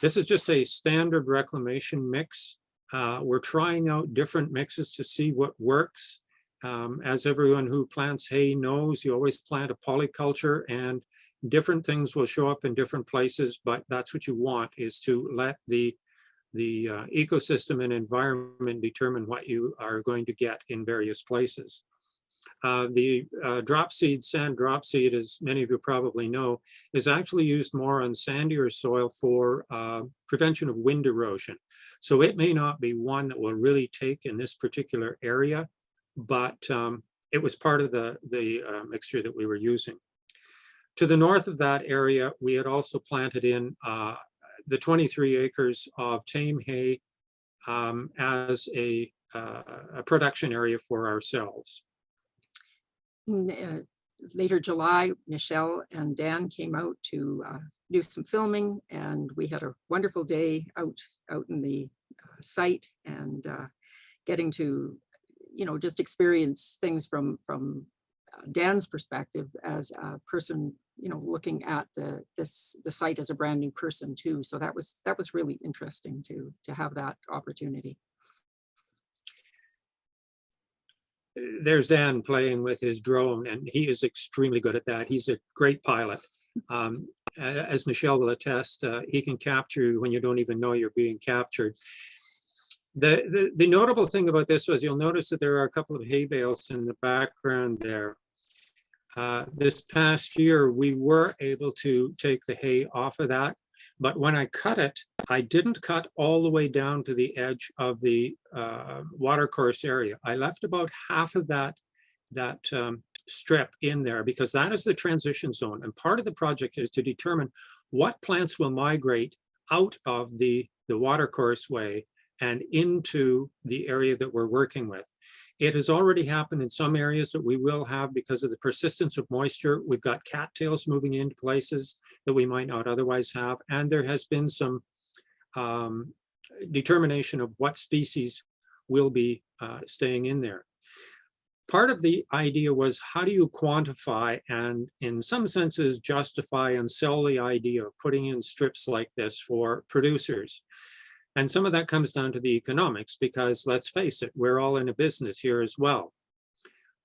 This is just a standard reclamation mix. We're trying out different mixes to see what works. As everyone who plants hay knows, you always plant a polyculture and different things will show up in different places, but that's what you want, is to let the ecosystem and environment determine what you are going to get in various places. The drop seed, sand drop seed, as many of you probably know, is actually used more on sandier soil for prevention of wind erosion. So it may not be one that will really take in this particular area, but it was part of the mixture that we were using. To the north of that area, we had also planted in the 23 acres of tame hay as a production area for ourselves. In later July, Michelle and Dan came out to do some filming, and we had a wonderful day out in the site, and getting to, you know, just experience things from Dan's perspective as a person, you know, looking at the site as a brand new person too. So that was really interesting to have that opportunity. There's Dan playing with his drone, and he is extremely good at that. He's a great pilot. As Michelle will attest, he can capture you when you don't even know you're being captured. The notable thing about this was, you'll notice that there are a couple of hay bales in the background there. This past year, we were able to take the hay off of that, but when I cut it, I didn't cut all the way down to the edge of the watercourse area. I left about half of that strip in there, because that is the transition zone. And part of the project is to determine what plants will migrate out of the watercourse way and into the area that we're working with. It has already happened in some areas that we will have because of the persistence of moisture. We've got cattails moving into places that we might not otherwise have. And there has been some determination of what species will be staying in there. Part of the idea was, how do you quantify and in some senses justify and sell the idea of putting in strips like this for producers? And some of that comes down to the economics, because let's face it, we're all in a business here as well.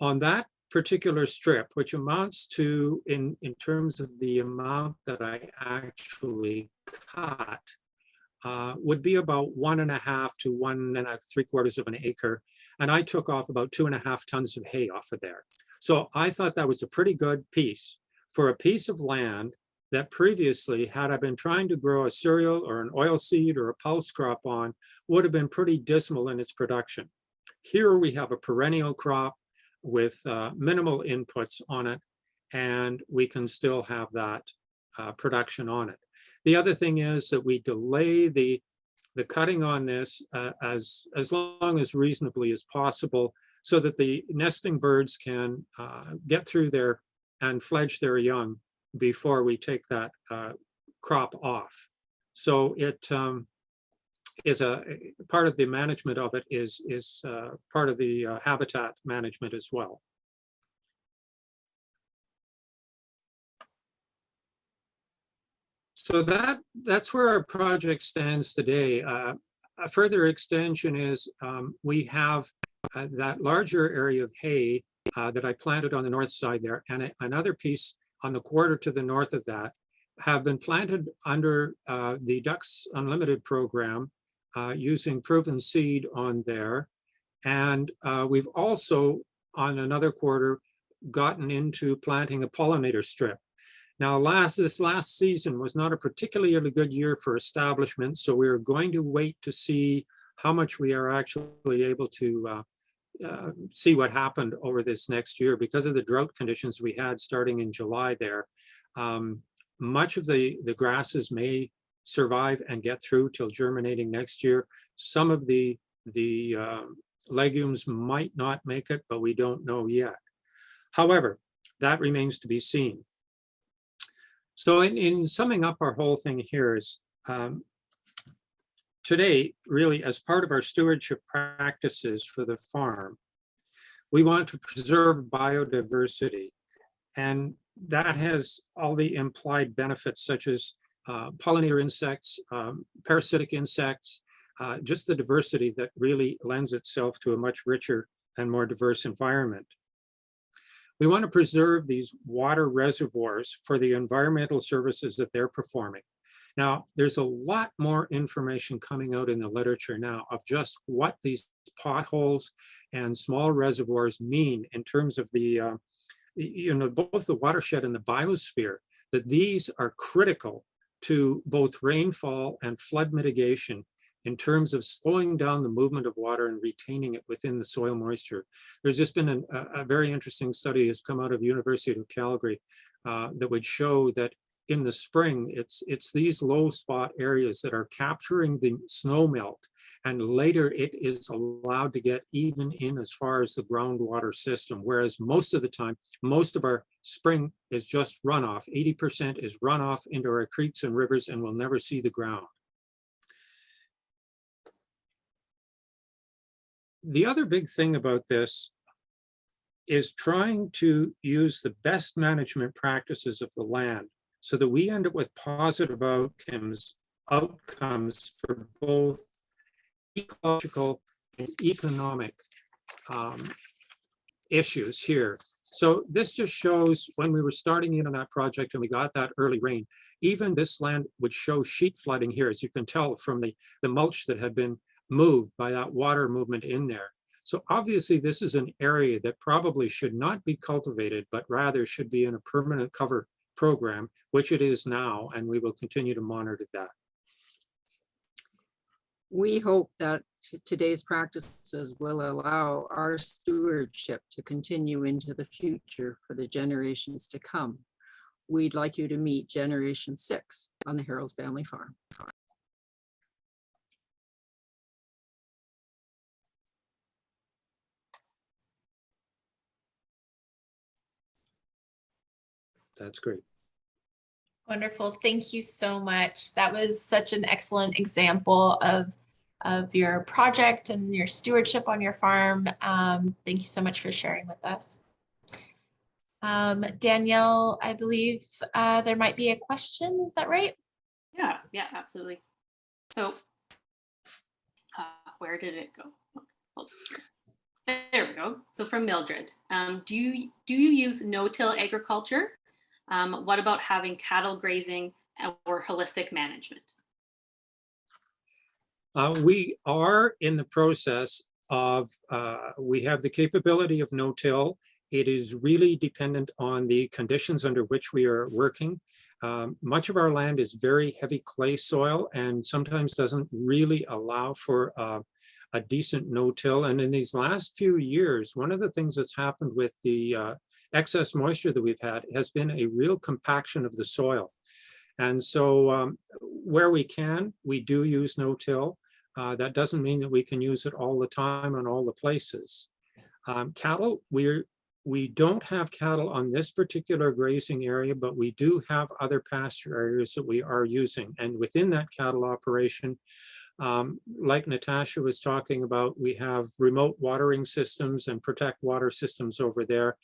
On that particular strip, which amounts to, in terms of the amount that I actually cut, would be about 1.5 to 1 3/4 of an acre. And I took off about 2.5 tons of hay off of there. So I thought that was a pretty good piece for a piece of land that previously, had I been trying to grow a cereal or an oil seed or a pulse crop on, would have been pretty dismal in its production. Here we have a perennial crop with minimal inputs on it, and we can still have that production on it. The other thing is that we delay the cutting on this as long as reasonably as possible, so that the nesting birds can get through there and fledge their young before we take that crop off. So it is a part of the management of it is part of the habitat management as well. So that's where our project stands today. A further extension is we have that larger area of hay that I planted on the north side there, and another piece on the quarter to the north of that have been planted under the Ducks Unlimited program using proven seed on there. And we've also, on another quarter, gotten into planting a pollinator strip. Now, this last season was not a particularly good year for establishment, so we're going to wait to see how much we are actually able to see what happened over this next year. Because of the drought conditions we had starting in July there, much of the grasses may survive and get through till germinating next year. Some of the legumes might not make it, but we don't know yet. However, that remains to be seen. So in summing up our whole thing here is, today, really, as part of our stewardship practices for the farm, We want to preserve biodiversity, and that has all the implied benefits such as pollinator insects, parasitic insects, just the diversity that really lends itself to a much richer and more diverse environment. We want to preserve these water reservoirs for the environmental services that they're performing. Now, there's a lot more information coming out in the literature now of just what these potholes and small reservoirs mean in terms of the, both the watershed and the biosphere, that these are critical to both rainfall and flood mitigation in terms of slowing down the movement of water and retaining it within the soil moisture. There's just been a very interesting study has come out of University of Calgary that would show that in the spring, it's these low spot areas that are capturing the snow melt, and later it is allowed to get even in as far as the groundwater system, whereas most of the time, most of our spring is just runoff. 80% is runoff into our creeks and rivers and will never see the ground. The other big thing about this is trying to use the best management practices of the land so that we end up with positive outcomes for both ecological and economic issues here. So this just shows when we were starting in on that project and we got that early rain, even this land would show sheet flooding here, as you can tell from the mulch that had been moved by that water movement in there. So obviously this is an area that probably should not be cultivated, but rather should be in a permanent cover program, which it is now, and we will continue to monitor that. We hope that today's practices will allow our stewardship to continue into the future for the generations to come. We'd like you to meet Generation 6 on the Harold Family Farm. That's great. Wonderful. Thank you so much. That was such an excellent example of your project and your stewardship on your farm. Thank you so much for sharing with us. Danielle, I believe there might be a question. Is that right? Yeah, absolutely. So where did it go? Okay. There we go. So from Mildred, do you use no-till agriculture? What about having cattle grazing or holistic management? We are in the process of, we have the capability of no-till. It is really dependent on the conditions under which we are working. Much of our land is very heavy clay soil and sometimes doesn't really allow for a decent no-till. And in these last few years, one of the things that's happened with the excess moisture that we've had has been a real compaction of the soil. And so where we can, we do use no-till. That doesn't mean that we can use it all the time on all the places. Cattle, we don't have cattle on this particular grazing area, but we do have other pasture areas that we are using. And within that cattle operation, like Natasha was talking about, we have remote watering systems and protect water systems over there,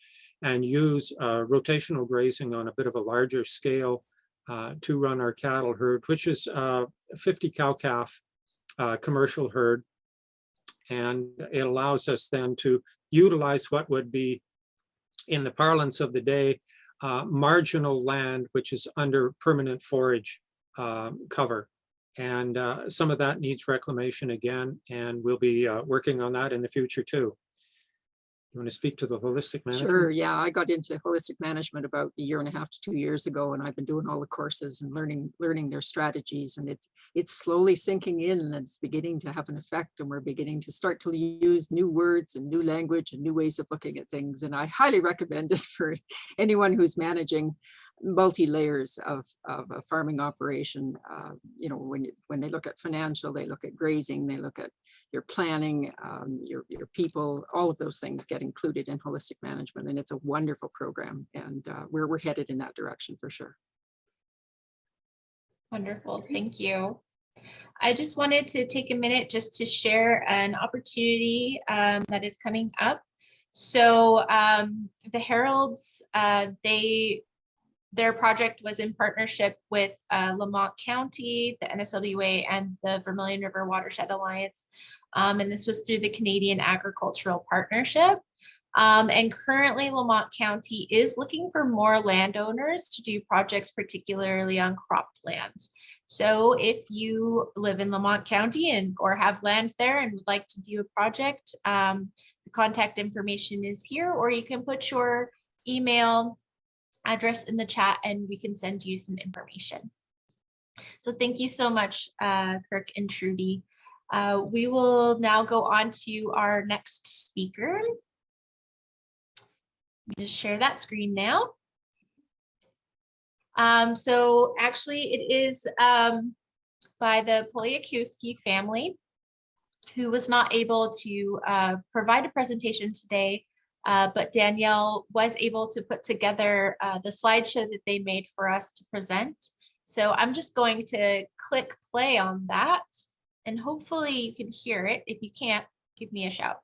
and use rotational grazing on a bit of a larger scale to run our cattle herd, which is 50 cow-calf commercial herd. And it allows us then to utilize what would be, in the parlance of the day, marginal land, which is under permanent forage cover. And some of that needs reclamation again, and we'll be working on that in the future too. You want to speak to the holistic management? Sure, yeah, I got into holistic management about 1.5 to 2 years ago, and I've been doing all the courses and learning their strategies, and it's slowly sinking in, and it's beginning to have an effect, and we're beginning to start to use new words and new language and new ways of looking at things. And I highly recommend it for anyone who's managing multi-layers of a farming operation. You know, when they look at financial, they look at grazing, they look at your planning, your people, all of those things get included in holistic management, and it's a wonderful program, and we're headed in that direction for sure. Wonderful, thank you. I just wanted to take a minute just to share an opportunity that is coming up. So the Heralds, their project was in partnership with Lamont County, the NSWA, and the Vermilion River Watershed Alliance. And this was through the Canadian Agricultural Partnership. And currently Lamont County is looking for more landowners to do projects, particularly on cropped lands. So if you live in Lamont County or have land there and would like to do a project, the contact information is here, or you can put your email address in the chat and we can send you some information. So thank you so much, Kirk and Trudy. We will now go on to our next speaker. Let me just share that screen now. So actually it is by the Poliakuski family, who was not able to provide a presentation today, but Danielle was able to put together the slideshow that they made for us to present. So I'm just going to click play on that and hopefully you can hear it. If you can't, give me a shout.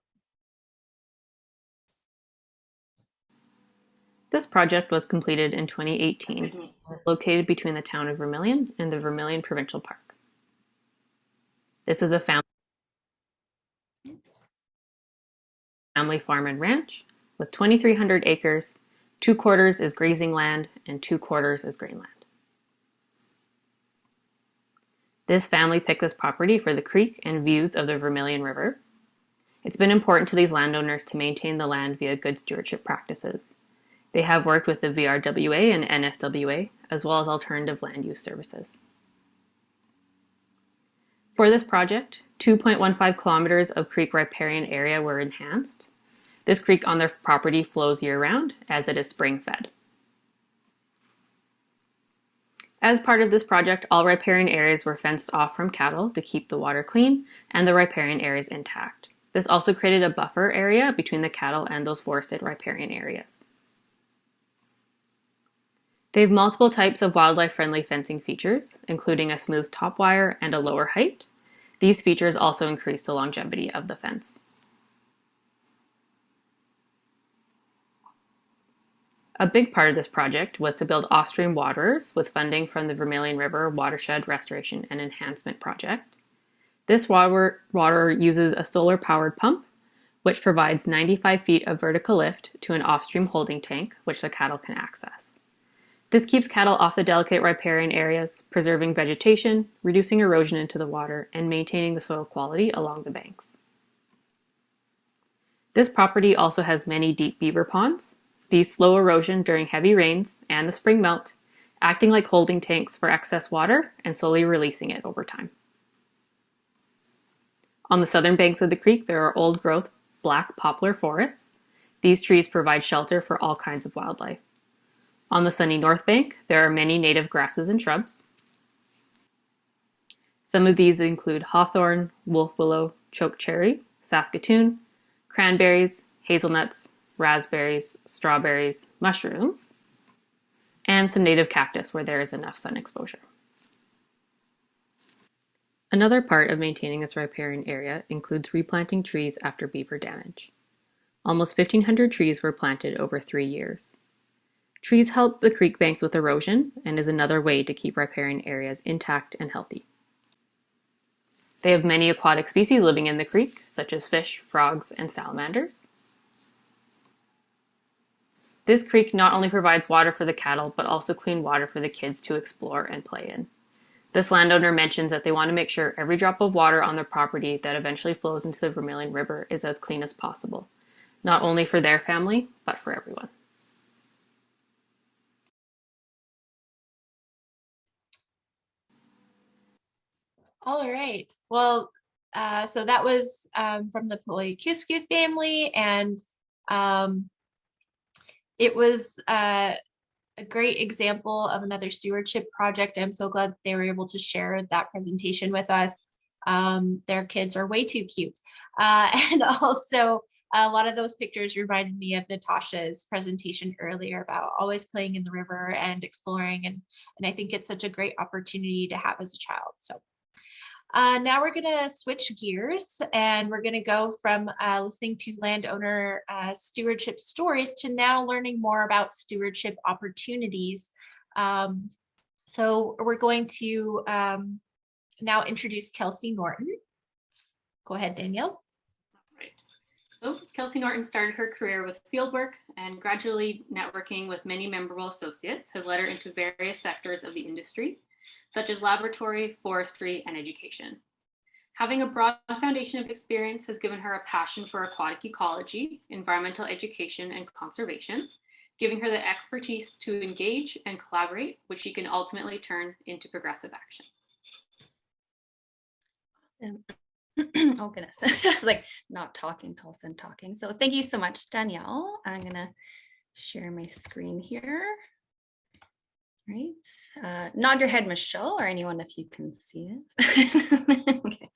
This project was completed in 2018 and is located between the town of Vermilion and the Vermilion Provincial Park. This is a family farm and ranch with 2,300 acres. 2/4 is grazing land and 2/4 is grain land. This family picked this property for the creek and views of the Vermilion River. It's been important to these landowners to maintain the land via good stewardship practices. They have worked with the VRWA and NSWA, as well as alternative land use services. For this project, 2.15 kilometers of creek riparian area were enhanced. This creek on their property flows year-round, as it is spring-fed. As part of this project, all riparian areas were fenced off from cattle to keep the water clean and the riparian areas intact. This also created a buffer area between the cattle and those forested riparian areas. They have multiple types of wildlife-friendly fencing features, including a smooth top wire and a lower height. These features also increase the longevity of the fence. A big part of this project was to build off-stream waterers with funding from the Vermilion River Watershed Restoration and Enhancement Project. This waterer uses a solar-powered pump, which provides 95 feet of vertical lift to an off-stream holding tank, which the cattle can access. This keeps cattle off the delicate riparian areas, preserving vegetation, reducing erosion into the water, and maintaining the soil quality along the banks. This property also has many deep beaver ponds. These slow erosion during heavy rains and the spring melt, acting like holding tanks for excess water and slowly releasing it over time. On the southern banks of the creek, there are old-growth black poplar forests. These trees provide shelter for all kinds of wildlife. On the sunny north bank, there are many native grasses and shrubs. Some of these include hawthorn, wolf willow, chokecherry, saskatoon, cranberries, hazelnuts, raspberries, strawberries, mushrooms, and some native cactus where there is enough sun exposure. Another part of maintaining this riparian area includes replanting trees after beaver damage. Almost 1,500 trees were planted over 3 years. Trees help the creek banks with erosion and is another way to keep riparian areas intact and healthy. They have many aquatic species living in the creek, such as fish, frogs, and salamanders. This creek not only provides water for the cattle, but also clean water for the kids to explore and play in. This landowner mentions that they want to make sure every drop of water on their property that eventually flows into the Vermilion River is as clean as possible, not only for their family, but for everyone. All right. Well, so that was from the Poliakuski family, and it was a great example of another stewardship project. I'm so glad they were able to share that presentation with us. Their kids are way too cute. And also a lot of those pictures reminded me of Natasha's presentation earlier about always playing in the river and exploring. And I think it's such a great opportunity to have as a child. So Now we're going to switch gears and we're going to go from listening to landowner stewardship stories to now learning more about stewardship opportunities. So we're going to now introduce Kelsey Norton. Go ahead, Danielle. Right. So Kelsey Norton started her career with fieldwork, and gradually networking with many memorable associates has led her into various sectors of the industry, such as laboratory, forestry, and education. Having a broad foundation of experience has given her a passion for aquatic ecology, environmental education, and conservation, giving her the expertise to engage and collaborate, which she can ultimately turn into progressive action. Oh goodness, it's like not talking, Kelsey talking. So thank you so much, Danielle. I'm gonna share my screen here. Right, nod your head, Michelle, or anyone if you can see it. Okay.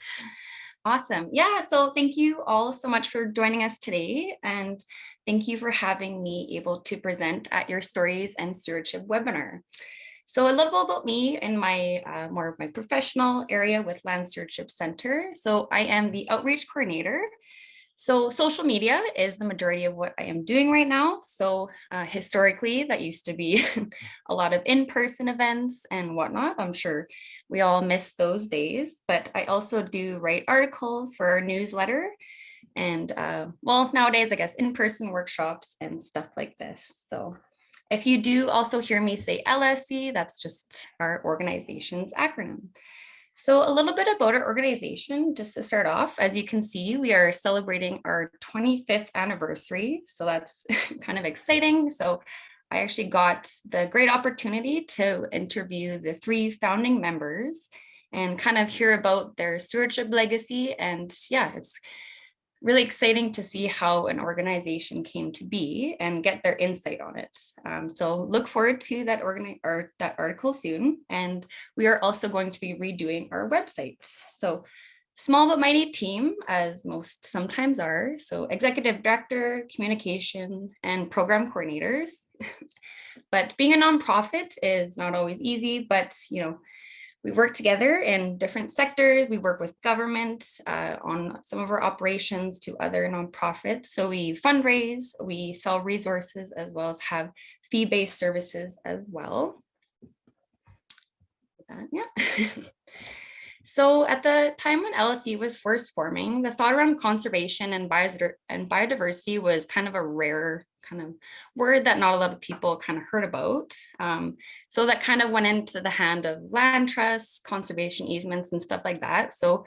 Awesome. Yeah, so thank you all so much for joining us today, and thank you for having me able to present at your Stories and Stewardship webinar. So a little about me in my more of my professional area with Land Stewardship Center. So I am the outreach coordinator. So social media is the majority of what I am doing right now. So historically, that used to be a lot of in-person events and whatnot. I'm sure we all miss those days, but I also do write articles for our newsletter. And well, nowadays, I guess, in-person workshops and stuff like this. So if you do also hear me say LSC, that's just our organization's acronym. So a little bit about our organization, just to start off, as you can see, we are celebrating our 25th anniversary. So that's kind of exciting. So I actually got the great opportunity to interview the 3 founding members and kind of hear about their stewardship legacy. And yeah, it's really exciting to see how an organization came to be and get their insight on it. So look forward to that article soon. And we are also going to be redoing our website. So small but mighty team, as most sometimes are. So executive director, communication, and program coordinators. But being a nonprofit is not always easy, but we work together in different sectors. We work with government on some of our operations to other nonprofits. So we fundraise, we sell resources, as well as have fee-based services as well. Yeah. So at the time when LSE was first forming, the thought around conservation and biodiversity was kind of a rare kind of word that not a lot of people kind of heard about. So that kind of went into the hand of land trusts, conservation easements, and stuff like that. So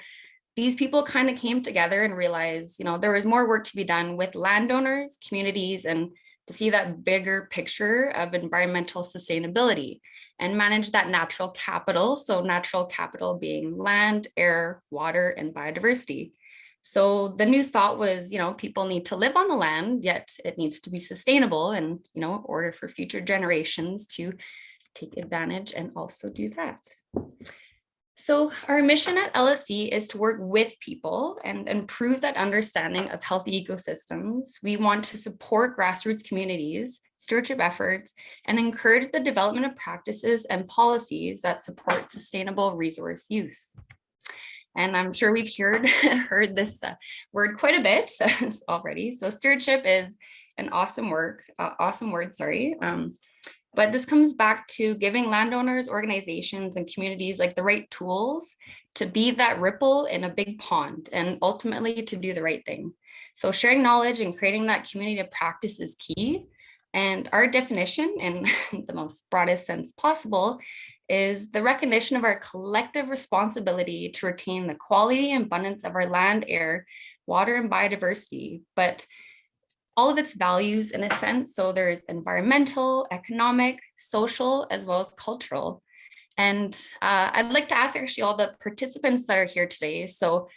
these people kind of came together and realized, there was more work to be done with landowners, communities, and to see that bigger picture of environmental sustainability and manage that natural capital. So natural capital being land, air, water, and biodiversity. So the new thought was, people need to live on the land, yet it needs to be sustainable and, in order for future generations to take advantage and also do that. So our mission at LSE is to work with people and improve that understanding of healthy ecosystems. We want to support grassroots communities, stewardship efforts, and encourage the development of practices and policies that support sustainable resource use. And I'm sure we've heard this word quite a bit already. So stewardship is an awesome word, but this comes back to giving landowners, organizations, and communities like the right tools to be that ripple in a big pond and ultimately to do the right thing. So sharing knowledge and creating that community of practice is key. And our definition, in the most broadest sense possible, is the recognition of our collective responsibility to retain the quality and abundance of our land, air, water, and biodiversity, but all of its values in a sense. So there's environmental, economic, social, as well as cultural. And I'd like to ask actually all the participants that are here today. So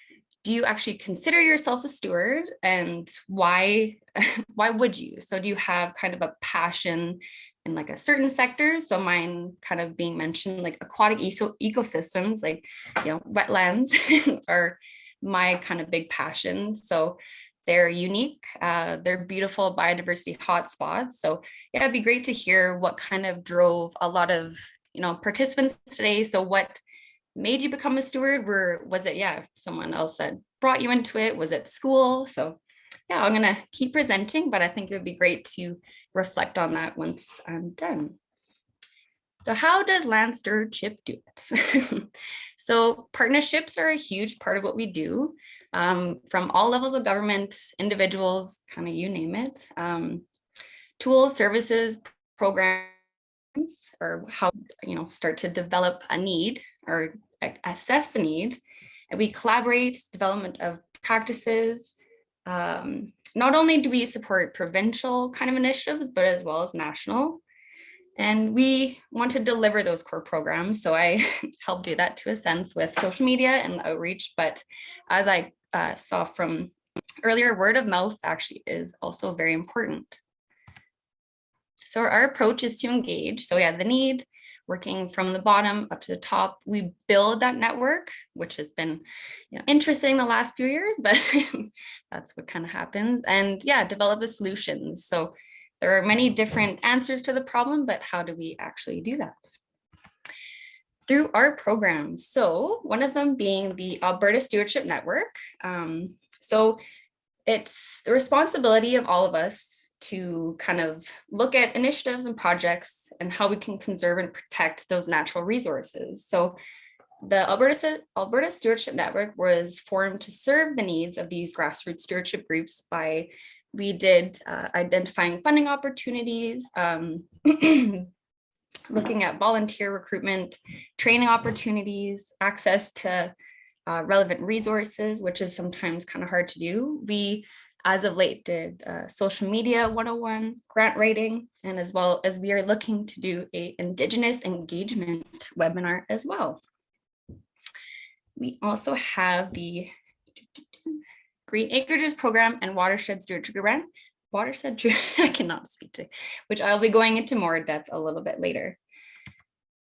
do you actually consider yourself a steward, and why would you? So do you have kind of a passion in like a certain sector? So mine kind of being mentioned, like aquatic ecosystems, like, wetlands are my kind of big passion. So they're unique, they're beautiful biodiversity hotspots. So yeah, it'd be great to hear what kind of drove a lot of, participants today. So what made you become a steward? Was it, yeah, someone else that brought you into it? Was it school? So yeah, I'm gonna keep presenting, but I think it would be great to reflect on that once I'm done. So how does land stewardship do it? So partnerships are a huge part of what we do, from all levels of government, individuals, kind of you name it. Tools, services, programs, or how, start to develop a need or assess the need. And we collaborate, development of practices. Not only do we support provincial kind of initiatives, but as well as national. And we want to deliver those core programs. So I help do that to a sense with social media and outreach. But as I saw from earlier, word of mouth actually is also very important. So our approach is to engage. So yeah, the need, working from the bottom up to the top. We build that network, which has been interesting the last few years, but that's what kind of happens. And yeah, develop the solutions. So there are many different answers to the problem, but how do we actually do that? Through our programs. So one of them being the Alberta Stewardship Network. So it's the responsibility of all of us to kind of look at initiatives and projects and how we can conserve and protect those natural resources. So the Alberta Stewardship Network was formed to serve the needs of these grassroots stewardship groups by identifying funding opportunities, looking at volunteer recruitment, training opportunities, access to relevant resources, which is sometimes kind of hard to do. We, as of late, did social media 101, grant writing, and as well as we are looking to do a Indigenous engagement webinar as well. We also have the Green Acreages Program and Watershed Stewardship Grant. Watershed, I cannot speak to, which I'll be going into more depth a little bit later.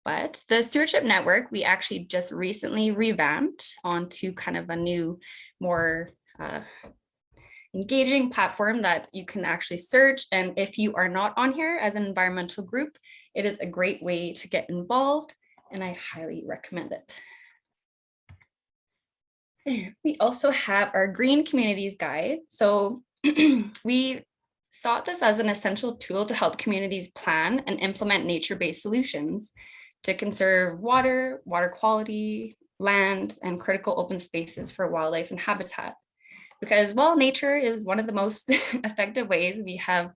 But the Stewardship Network, we actually just recently revamped onto kind of a new, more engaging platform that you can actually search. And if you are not on here as an environmental group, it is a great way to get involved, and I highly recommend it. We also have our Green Communities Guide. So we sought this as an essential tool to help communities plan and implement nature-based solutions to conserve water, water quality, land, and critical open spaces for wildlife and habitat. Because, well, nature is one of the most effective ways we have,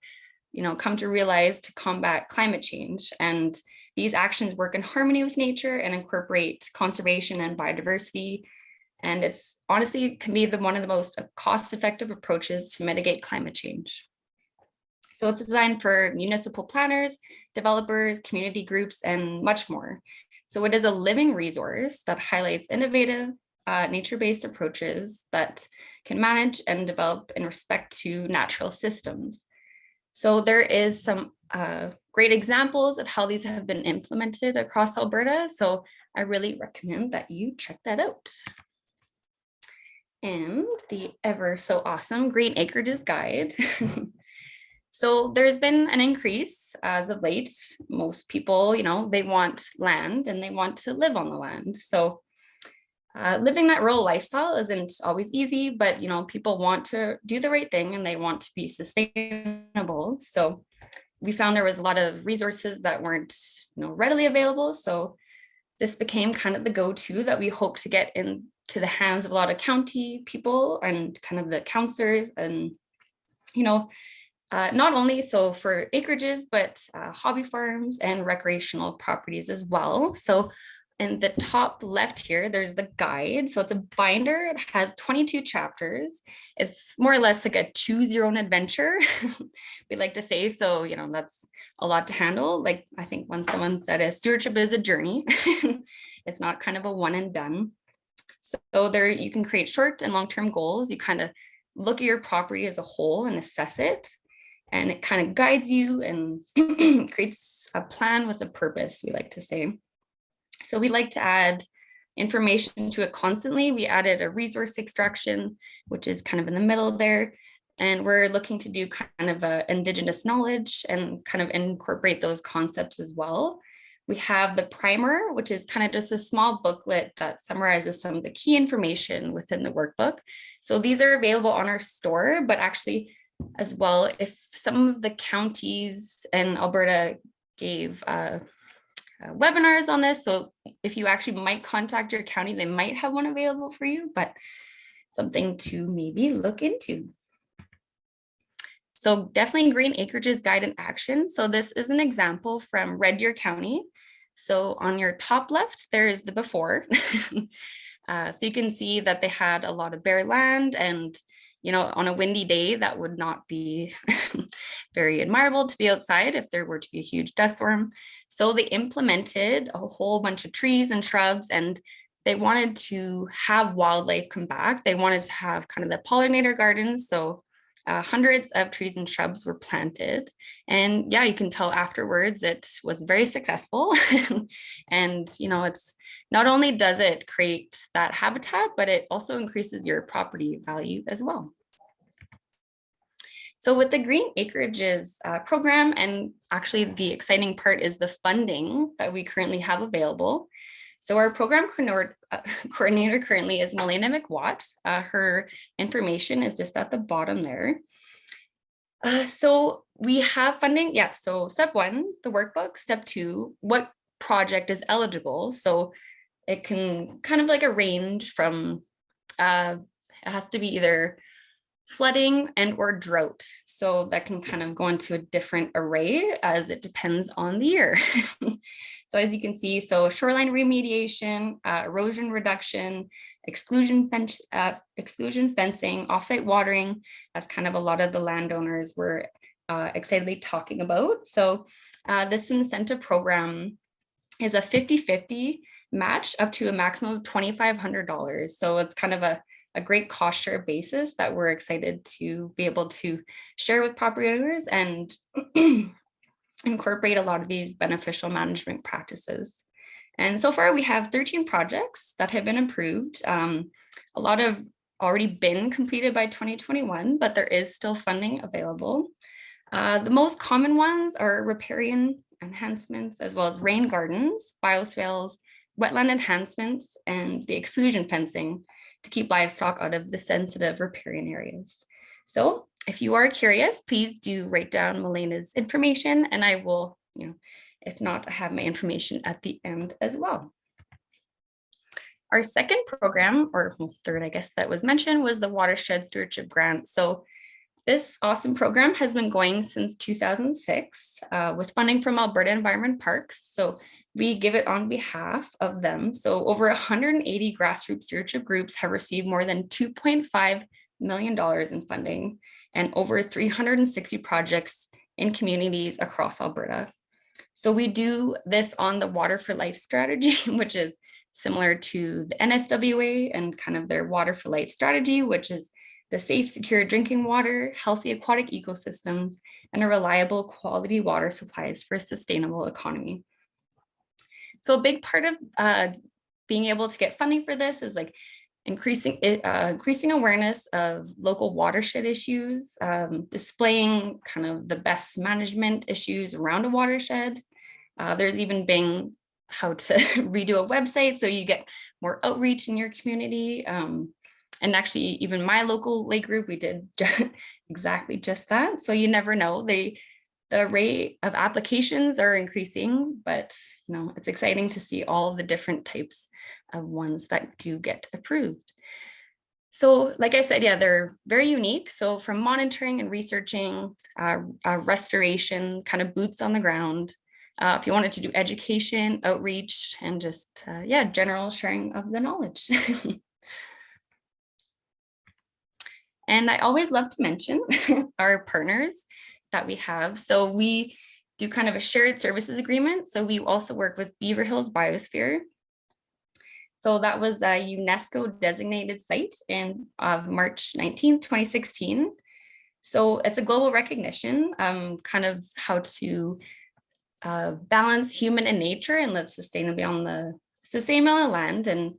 come to realize to combat climate change. And these actions work in harmony with nature and incorporate conservation and biodiversity. And it's honestly can be one of the most cost-effective approaches to mitigate climate change. So it's designed for municipal planners, developers, community groups, and much more. So it is a living resource that highlights innovative, nature-based approaches that can manage and develop in respect to natural systems. So there is some great examples of how these have been implemented across Alberta. So I really recommend that you check that out. And the ever so awesome Green Acreages Guide. So there's been an increase as of late. Most people, they want land and they want to live on the land. So living that rural lifestyle isn't always easy, but people want to do the right thing and they want to be sustainable. So we found there was a lot of resources that weren't readily available. So this became kind of the go-to that we hope to get into the hands of a lot of county people and kind of the counselors and, not only so for acreages, but hobby farms and recreational properties as well. So in the top left here, there's the guide. So it's a binder. It has 22 chapters. It's more or less like a choose your own adventure, we like to say. So, that's a lot to handle. Like I think when someone said stewardship is a journey, it's not kind of a one and done. So there you can create short and long-term goals. You kind of look at your property as a whole and assess it. And it kind of guides you and creates a plan with a purpose, we like to say. So we like to add information to it constantly. We added a resource extraction, which is kind of in the middle there. And we're looking to do kind of Indigenous knowledge and kind of incorporate those concepts as well. We have the primer, which is kind of just a small booklet that summarizes some of the key information within the workbook. So these are available on our store, but actually as well, if some of the counties in Alberta gave webinars on this, so if you actually might contact your county, they might have one available for you, but something to maybe look into. So definitely Green Acreage's Guide and Action. So this is an example from Red Deer County. So on your top left, there is the before. So you can see that they had a lot of bare land, and on a windy day, that would not be very admirable to be outside if there were to be a huge dust storm. So they implemented a whole bunch of trees and shrubs, and they wanted to have wildlife come back. They wanted to have kind of the pollinator gardens. So hundreds of trees and shrubs were planted. And yeah, you can tell afterwards it was very successful. And, it's not only does it create that habitat, but it also increases your property value as well. So with the Green Acreage's program, and actually the exciting part is the funding that we currently have available. So our program coordinator currently is Melena McWatt. Her information is just at the bottom there. So we have funding. Yeah, so step 1, the workbook. Step 2, what project is eligible? So it can kind of like a range from, it has to be either flooding and or drought. So that can kind of go into a different array as it depends on the year. So as you can see, so shoreline remediation, erosion reduction, exclusion fencing, offsite watering, that's kind of a lot of the landowners were excitedly talking about. So this incentive program is a 50-50 match up to a maximum of $2,500. So it's kind of a great cost share basis that we're excited to be able to share with property owners and incorporate a lot of these beneficial management practices. And so far we have 13 projects that have been approved. A lot have already been completed by 2021, but there is still funding available. The most common ones are riparian enhancements, as well as rain gardens, bioswales, wetland enhancements, and the exclusion fencing to keep livestock out of the sensitive riparian areas. So if you are curious, please do write down Melena's information, and I will, if not, I have my information at the end as well. Our second program, or third, I guess that was mentioned, was the Watershed Stewardship Grant. So this awesome program has been going since 2006 with funding from Alberta Environment Parks. So we give it on behalf of them. So over 180 grassroots stewardship groups have received more than $2.5 million in funding and over 360 projects in communities across Alberta. So we do this on the Water for Life strategy, which is similar to the NSWA and kind of their Water for Life strategy, which is the safe, secure drinking water, healthy aquatic ecosystems, and a reliable quality water supplies for a sustainable economy. So a big part of being able to get funding for this is like increasing awareness of local watershed issues, displaying kind of the best management issues around a watershed. There's even been how to redo a website so you get more outreach in your community. And actually, even my local lake group, we did exactly just that. So you never know. The rate of applications are increasing, but it's exciting to see all the different types of ones that do get approved. So like I said, yeah, they're very unique. So from monitoring and researching, restoration, kind of boots on the ground, if you wanted to do education, outreach, and just, general sharing of the knowledge. And I always love to mention our partners that we have. So we do kind of a shared services agreement. So we also work with Beaver Hills Biosphere. So that was a UNESCO designated site in March 19th, 2016. So it's a global recognition, kind of how to balance human and nature and live sustainably on the sustainable land, and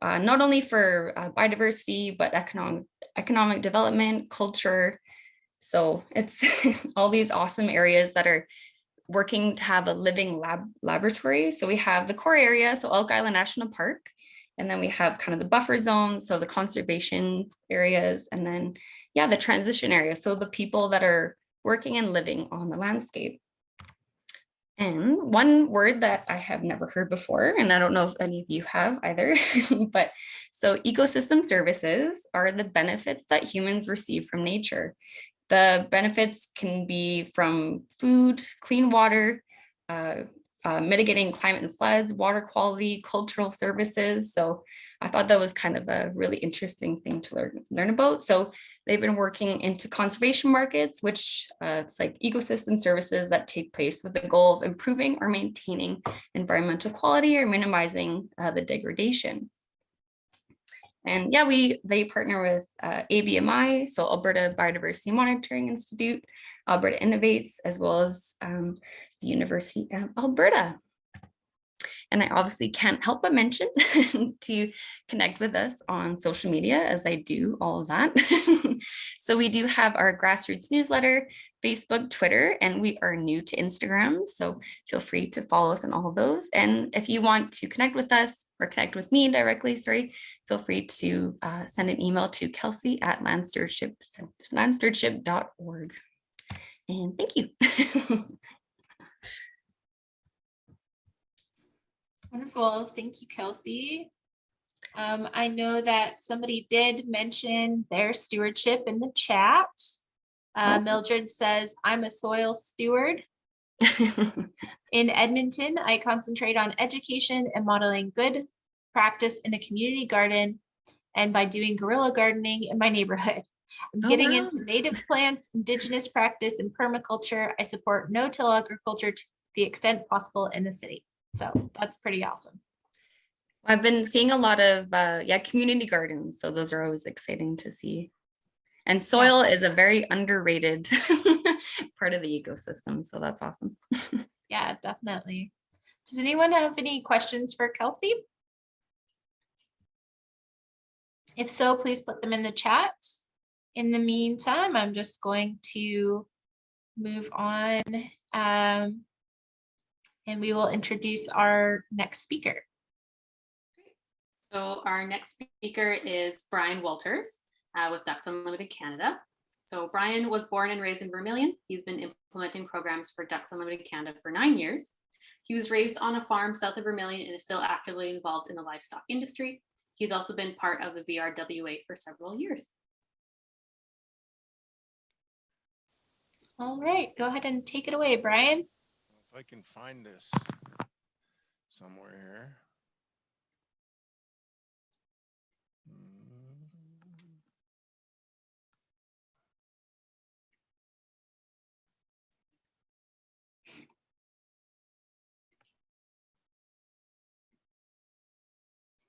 not only for biodiversity, but economic development, culture. So it's all these awesome areas that are working to have a living laboratory. So we have the core area, so Elk Island National Park, and then we have kind of the buffer zone, so the conservation areas, and then, yeah, the transition area, so the people that are working and living on the landscape. And one word that I have never heard before, and I don't know if any of you have either, but so ecosystem services are the benefits that humans receive from nature. The benefits can be from food, clean water, mitigating climate and floods, water quality, cultural services. So I thought that was kind of a really interesting thing to learn about. So they've been working into conservation markets, which it's like ecosystem services that take place with the goal of improving or maintaining environmental quality or minimizing the degradation. And yeah, they partner with ABMI, so Alberta Biodiversity Monitoring Institute, Alberta Innovates, as well as the University of Alberta. And I obviously can't help but mention to connect with us on social media, as I do all of that. So we do have our grassroots newsletter, Facebook, Twitter, and we are new to Instagram. So feel free to follow us on all of those. And if you want to connect with us or connect with me directly, feel free to send an email to kelsey@landstewardship.org. And thank you. Wonderful. Thank you, Kelsey. I know that somebody did mention their stewardship in the chat. Mildred says, I'm a soil steward. In Edmonton, I concentrate on education and modeling good practice in a community garden and by doing guerrilla gardening in my neighborhood. I'm getting into native plants, indigenous practice, and permaculture. I support no-till agriculture to the extent possible in the city. So that's pretty awesome. I've been seeing a lot of community gardens. So those are always exciting to see. And soil is a very underrated part of the ecosystem. So that's awesome. Yeah, definitely. Does anyone have any questions for Kelsey? If so, please put them in the chat. In the meantime, I'm just going to move on and we will introduce our next speaker. So our next speaker is Brian Walters with Ducks Unlimited Canada. So Brian was born and raised in Vermilion. He's been implementing programs for Ducks Unlimited Canada for 9 years. He was raised on a farm south of Vermilion and is still actively involved in the livestock industry. He's also been part of the VRWA for several years. All right, go ahead and take it away, Brian. If I can find this somewhere here.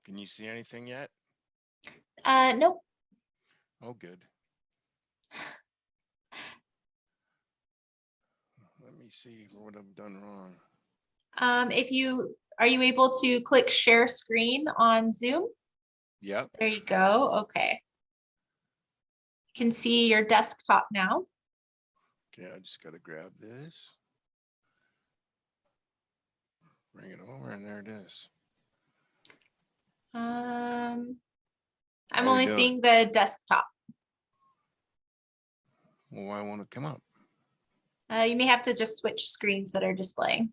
Can you see anything yet? Nope. Oh, good. Let me see what I've done wrong. Are you able to click share screen on Zoom? Yep. There you go. Okay. You can see your desktop now. Okay, I just got to grab this. Bring it over, and there it is. I'm only seeing the desktop. Well, I want to come up. You may have to just switch screens that are displaying.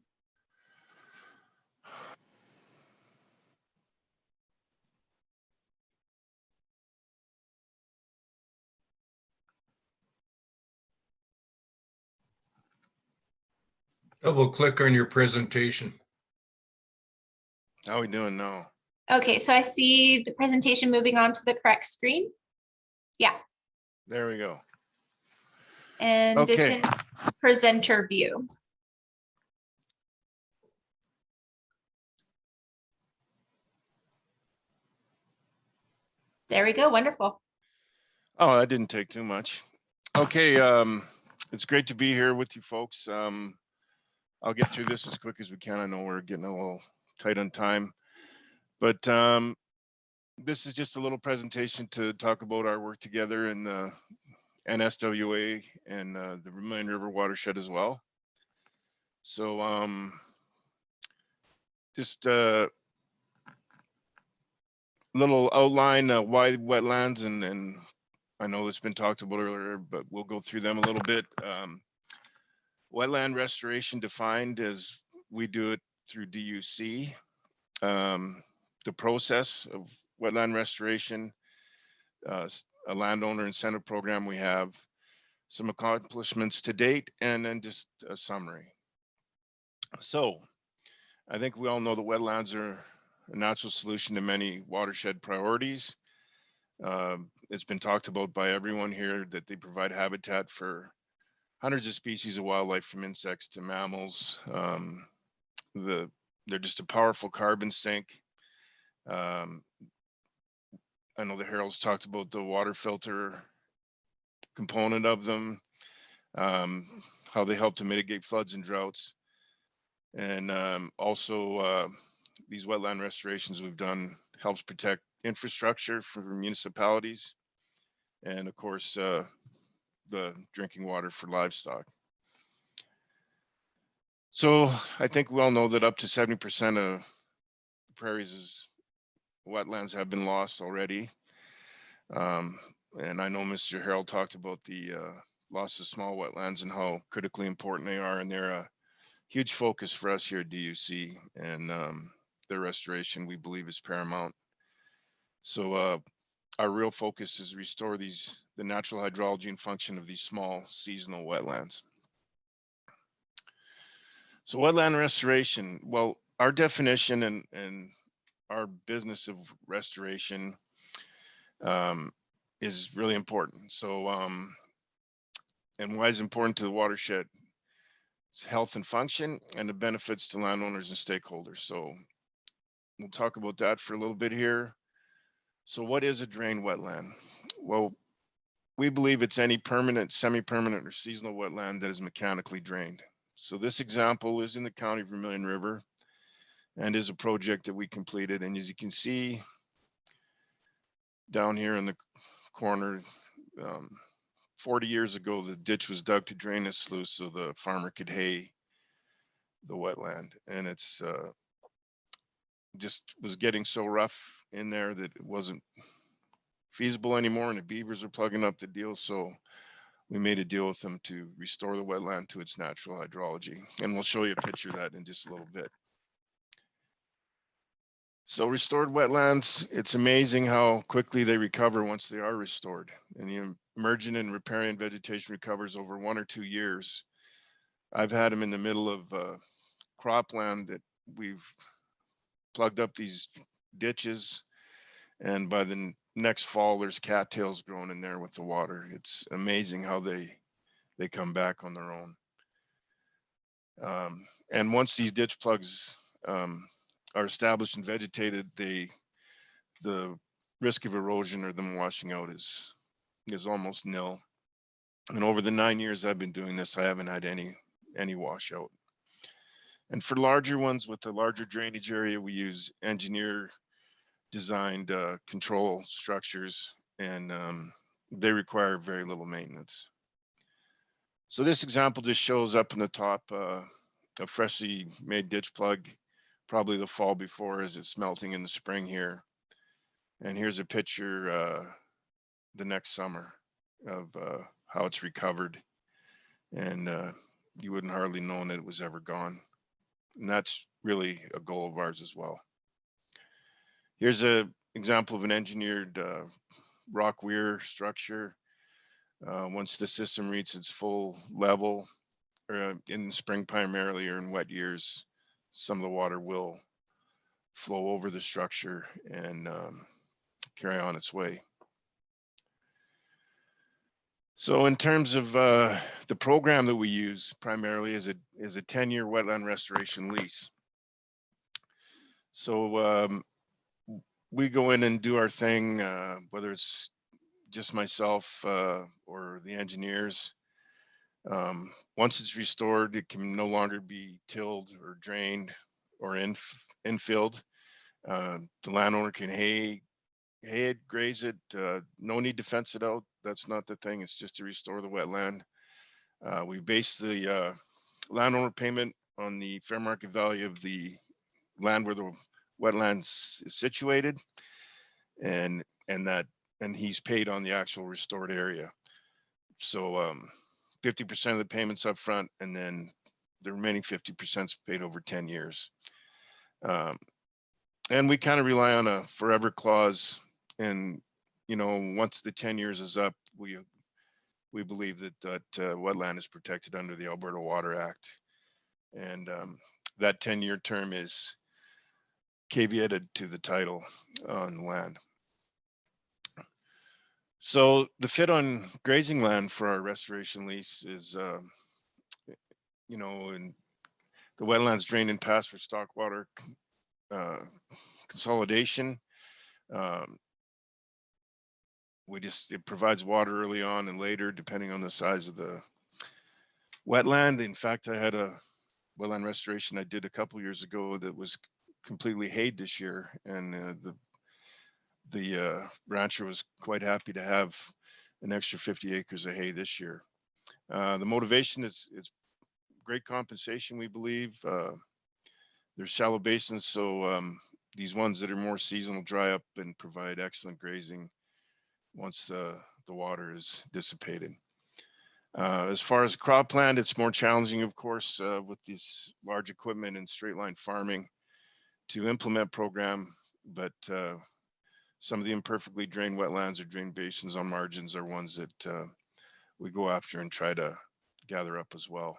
Double click on your presentation. How are we doing now? Okay, so I see the presentation moving on to the correct screen. Yeah. There we go. And okay. It's in presenter view. There we go. Wonderful. Oh, that didn't take too much. Okay, it's great to be here with you folks. I'll get through this as quick as we can. I know we're getting a little tight on time, but this is just a little presentation to talk about our work together in the NSWA and the Vermilion River Watershed as well. So just a little outline why wetlands, and I know it's been talked about earlier, but we'll go through them a little bit. Wetland restoration defined as we do it through DUC. The process of wetland restoration, a landowner incentive program we have, some accomplishments to date, and then just a summary. So I think we all know that wetlands are a natural solution to many watershed priorities. It's been talked about by everyone here that they provide habitat for hundreds of species of wildlife, from insects to mammals. They're just a powerful carbon sink. I know the Herald's talked about the water filter component of them, how they help to mitigate floods and droughts. And also these wetland restorations we've done helps protect infrastructure for municipalities, and of course the drinking water for livestock. So I think we all know that up to 70% of prairies wetlands have been lost already. And I know Mr. Herald talked about the loss of small wetlands and how critically important they are, and they're a huge focus for us here at DUC, and their restoration we believe is paramount. So our real focus is restore the natural hydrology and function of these small seasonal wetlands. So wetland restoration, well, our definition and our business of restoration is really important. So, and why is important to the watershed? It's health and function, and the benefits to landowners and stakeholders. So we'll talk about that for a little bit here. So what is a drained wetland? Well, we believe it's any permanent, semi-permanent, or seasonal wetland that is mechanically drained. So this example is in the county of Vermilion River and is a project that we completed. And as you can see down here in the corner, 40 years ago, the ditch was dug to drain this sluice so the farmer could hay the wetland. And it's just was getting so rough in there that it wasn't feasible anymore, and the beavers are plugging up the deal. So we made a deal with them to restore the wetland to its natural hydrology. And we'll show you a picture of that in just a little bit. So restored wetlands, it's amazing how quickly they recover once they are restored. And the emergent and riparian vegetation recovers over 1 or 2 years. I've had them in the middle of cropland that we've plugged up these ditches, and by the next fall there's cattails growing in there with the water. It's amazing how they come back on their own. And once these ditch plugs are established and vegetated, the risk of erosion or them washing out is almost nil. And over the 9 years I've been doing this, I haven't had any washout. And for larger ones with a larger drainage area, we use engineer designed control structures, and they require very little maintenance. So this example just shows up in the top a freshly made ditch plug, probably the fall before as it's melting in the spring here. And here's a picture the next summer of how it's recovered, and you wouldn't hardly know that it was ever gone. And that's really a goal of ours as well. Here's an example of an engineered rock weir structure. Once the system reaches its full level, in the spring primarily, or in wet years, some of the water will flow over the structure and carry on its way. So in terms of the program that we use primarily is a 10-year wetland restoration lease. So we go in and do our thing, whether it's just myself or the engineers. Once it's restored, it can no longer be tilled or drained or infilled. The landowner can hay it, graze it, no need to fence it out. That's not the thing. It's just to restore the wetland. We base the landowner payment on the fair market value of the land where the wetlands is situated, and he's paid on the actual restored area. So 50% of the payments up front, and then the remaining 50% is paid over 10 years. And we kind of rely on a forever clause. And, you know, once the 10 years is up, we believe that wetland is protected under the Alberta Water Act. And that 10-year term is caveated to the title on the land. So the fit on grazing land for our restoration lease is, you know, and the wetlands drain and pass for stock water consolidation. It provides water early on and later, depending on the size of the wetland. In fact, I had a wetland restoration I did a couple years ago that was completely hayed this year, and the rancher was quite happy to have an extra 50 acres of hay this year. The motivation is great compensation, we believe. There's shallow basins, so these ones that are more seasonal dry up and provide excellent grazing once the water is dissipated. As far as cropland, it's more challenging, of course, with these large equipment and straight line farming to implement program, but some of the imperfectly drained wetlands or drained basins on margins are ones that we go after and try to gather up as well.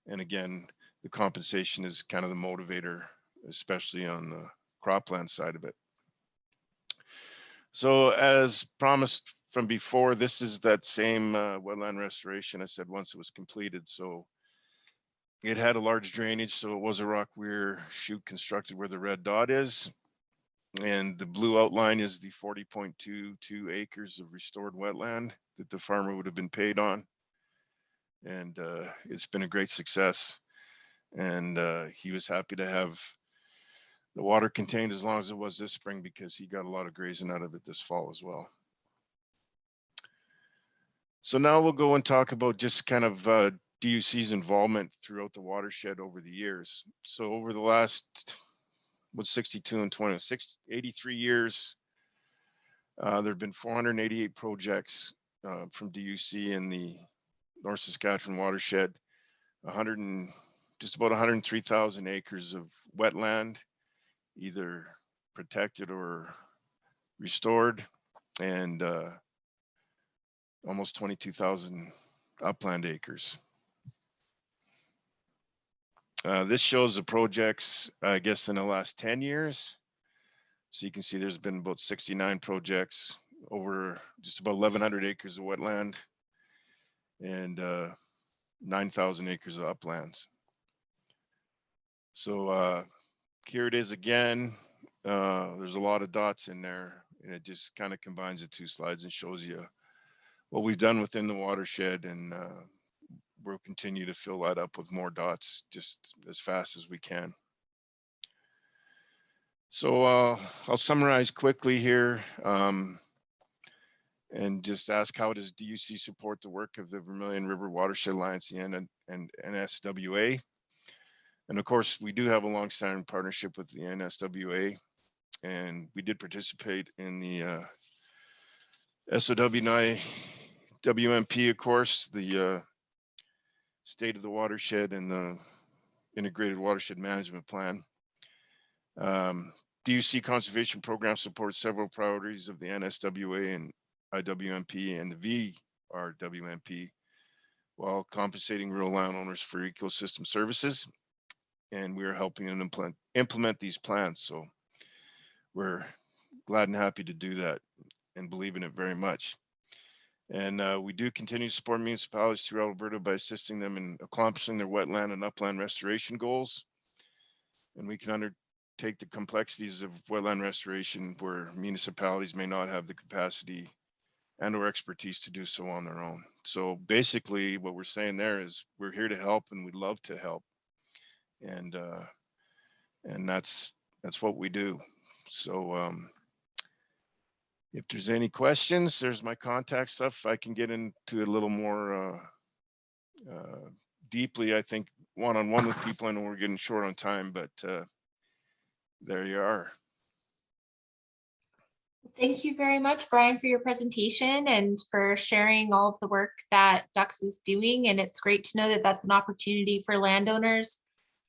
And again, the compensation is kind of the motivator, especially on the cropland side of it. So as promised from before, this is that same wetland restoration I said once it was completed. So it had a large drainage, so it was a rock weir chute constructed where the red dot is. And the blue outline is the 40.22 acres of restored wetland that the farmer would have been paid on. And it's been a great success. And he was happy to have the water contained as long as it was this spring, because he got a lot of grazing out of it this fall as well. So now we'll go and talk about just kind of DUC's involvement throughout the watershed over the years. So over the last, 62 and 83 years, there have been 488 projects from DUC in the North Saskatchewan watershed, just about 103,000 acres of wetland, either protected or restored, and almost 22,000 upland acres. This shows the projects, I guess, in the last 10 years. So you can see there's been about 69 projects over just about 1,100 acres of wetland and 9,000 acres of uplands. So here it is again. There's a lot of dots in there, and it just kind of combines the two slides and shows you what we've done within the watershed, and we'll continue to fill that up with more dots just as fast as we can. So I'll summarize quickly here and just ask, how does DUC support the work of the Vermilion River Watershed Alliance and NSWA? And of course, we do have a long-standing partnership with the NSWA, and we did participate in the SOW WMP, of course, the State of the Watershed and the Integrated Watershed Management Plan. DUC Conservation Program supports several priorities of the NSWA and IWMP and the VRWMP, while compensating rural landowners for ecosystem services. And we are helping them implement these plans. So we're glad and happy to do that and believe in it very much. And we do continue to support municipalities throughout Alberta by assisting them in accomplishing their wetland and upland restoration goals. And we can undertake the complexities of wetland restoration where municipalities may not have the capacity and or expertise to do so on their own. So basically what we're saying there is we're here to help, and we'd love to help. And that's what we do. So if there's any questions, there's my contact stuff. I can get into a little more deeply, I think, one-on-one with people. I know we're getting short on time, but there you are. Thank you very much, Brian, for your presentation and for sharing all of the work that Ducks is doing. And it's great to know that that's an opportunity for landowners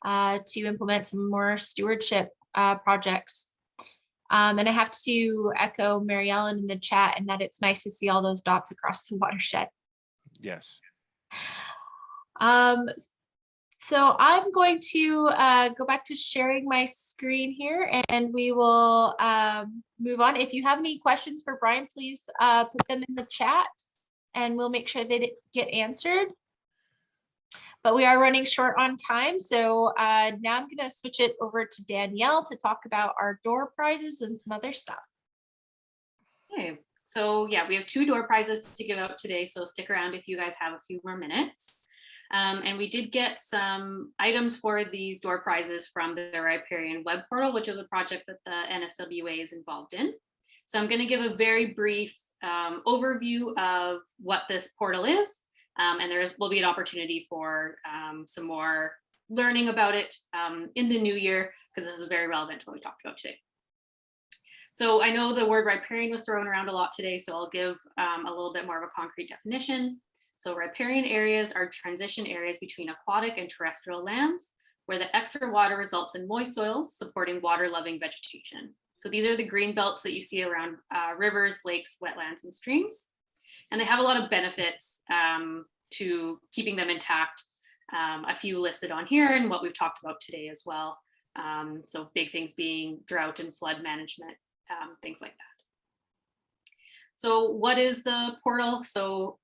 to implement some more stewardship projects. And I have to echo Mary Ellen in the chat, and that it's nice to see all those dots across the watershed. Yes. So I'm going to go back to sharing my screen here, and we will move on. If you have any questions for Brian, please put them in the chat and we'll make sure they get answered. But we are running short on time. So now I'm going to switch it over to Danielle to talk about our door prizes and some other stuff. Okay, so yeah, we have 2 door prizes to give out today. So stick around if you guys have a few more minutes. And we did get some items for these door prizes from the Riparian web portal, which is a project that the NSWA is involved in. So I'm going to give a very brief overview of what this portal is. And there will be an opportunity for some more learning about it in the new year, because this is very relevant to what we talked about today. So I know the word riparian was thrown around a lot today, so I'll give a little bit more of a concrete definition. So riparian areas are transition areas between aquatic and terrestrial lands where the extra water results in moist soils supporting water-loving vegetation. So these are the green belts that you see around rivers, lakes, wetlands, and streams. And they have a lot of benefits to keeping them intact. A few listed on here and what we've talked about today as well. So big things being drought and flood management, things like that. So what is the portal? So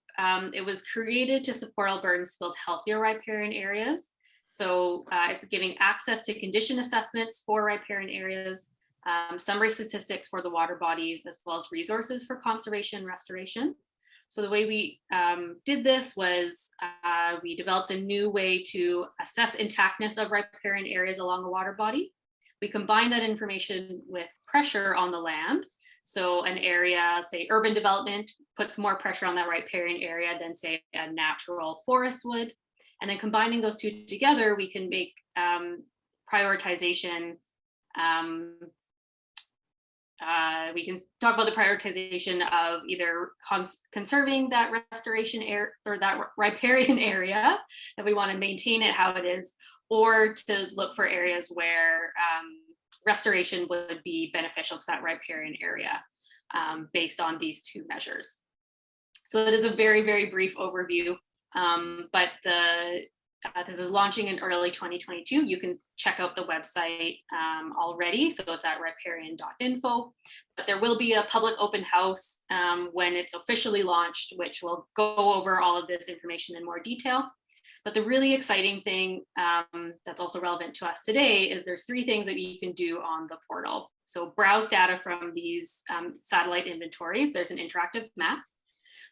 it was created to support Albertans to build healthier riparian areas. So it's giving access to condition assessments for riparian areas, summary statistics for the water bodies, as well as resources for conservation and restoration. So the way we did this was we developed a new way to assess intactness of riparian areas along a water body. We combined that information with pressure on the land. So an area, say urban development, puts more pressure on that riparian area than say a natural forest would. And then combining those two together, we can make prioritization. We can talk about the prioritization of either conserving that restoration area or that riparian area, that we want to maintain it how it is, or to look for areas where restoration would be beneficial to that riparian area based on these 2 measures. So that is a very, very brief overview, but this is launching in early 2022. You can check out the website already. So it's at riparian.info, but there will be a public open house when it's officially launched, which will go over all of this information in more detail. But the really exciting thing that's also relevant to us today is there's 3 things that you can do on the portal. So browse data from these satellite inventories. There's an interactive map.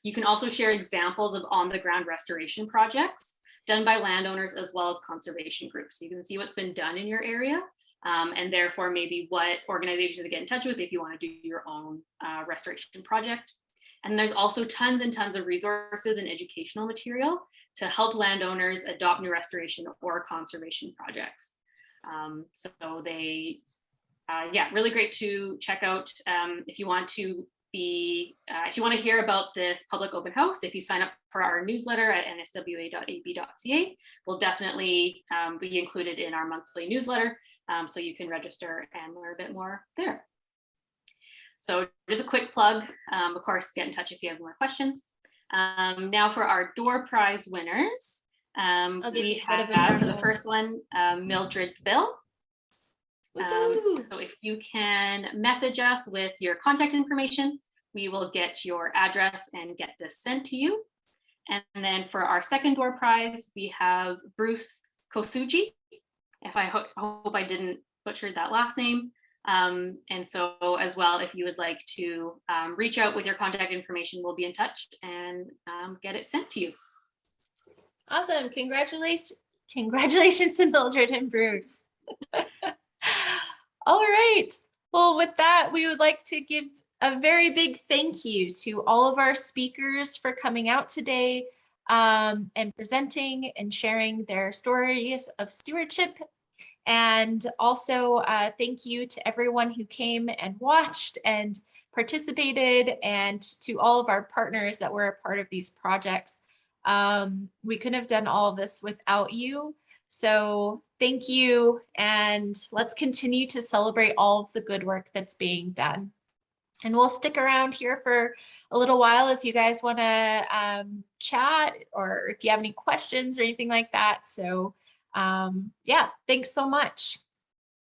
You can also share examples of on-the-ground restoration projects done by landowners as well as conservation groups. So you can see what's been done in your area and therefore maybe what organizations to get in touch with if you want to do your own restoration project. And there's also tons and tons of resources and educational material to help landowners adopt new restoration or conservation projects. So they, yeah, really great to check out if you want to if you want to hear about this public open house. If you sign up for our newsletter at nswa.ab.ca, we'll definitely be included in our monthly newsletter, so you can register and learn a bit more there. So just a quick plug, of course, get in touch if you have more questions. Now for our door prize winners, we have for the first one, Mildred Bill. So if you can message us with your contact information, we will get your address and get this sent to you. And then for our second door prize, we have Bruce Kosuji. If I hope I didn't butcher that last name. And so as well, if you would like to reach out with your contact information, we'll be in touch and get it sent to you. Awesome. Congratulations to Mildred and Bruce. All right. Well, with that, we would like to give a very big thank you to all of our speakers for coming out today. and presenting and sharing their stories of stewardship. And also thank you to everyone who came and watched and participated, and to all of our partners that were a part of these projects. We couldn't have done all of this without you. So thank you, and let's continue to celebrate all of the good work that's being done. And we'll stick around here for a little while if you guys want to chat, or if you have any questions or anything like that. So yeah, thanks so much.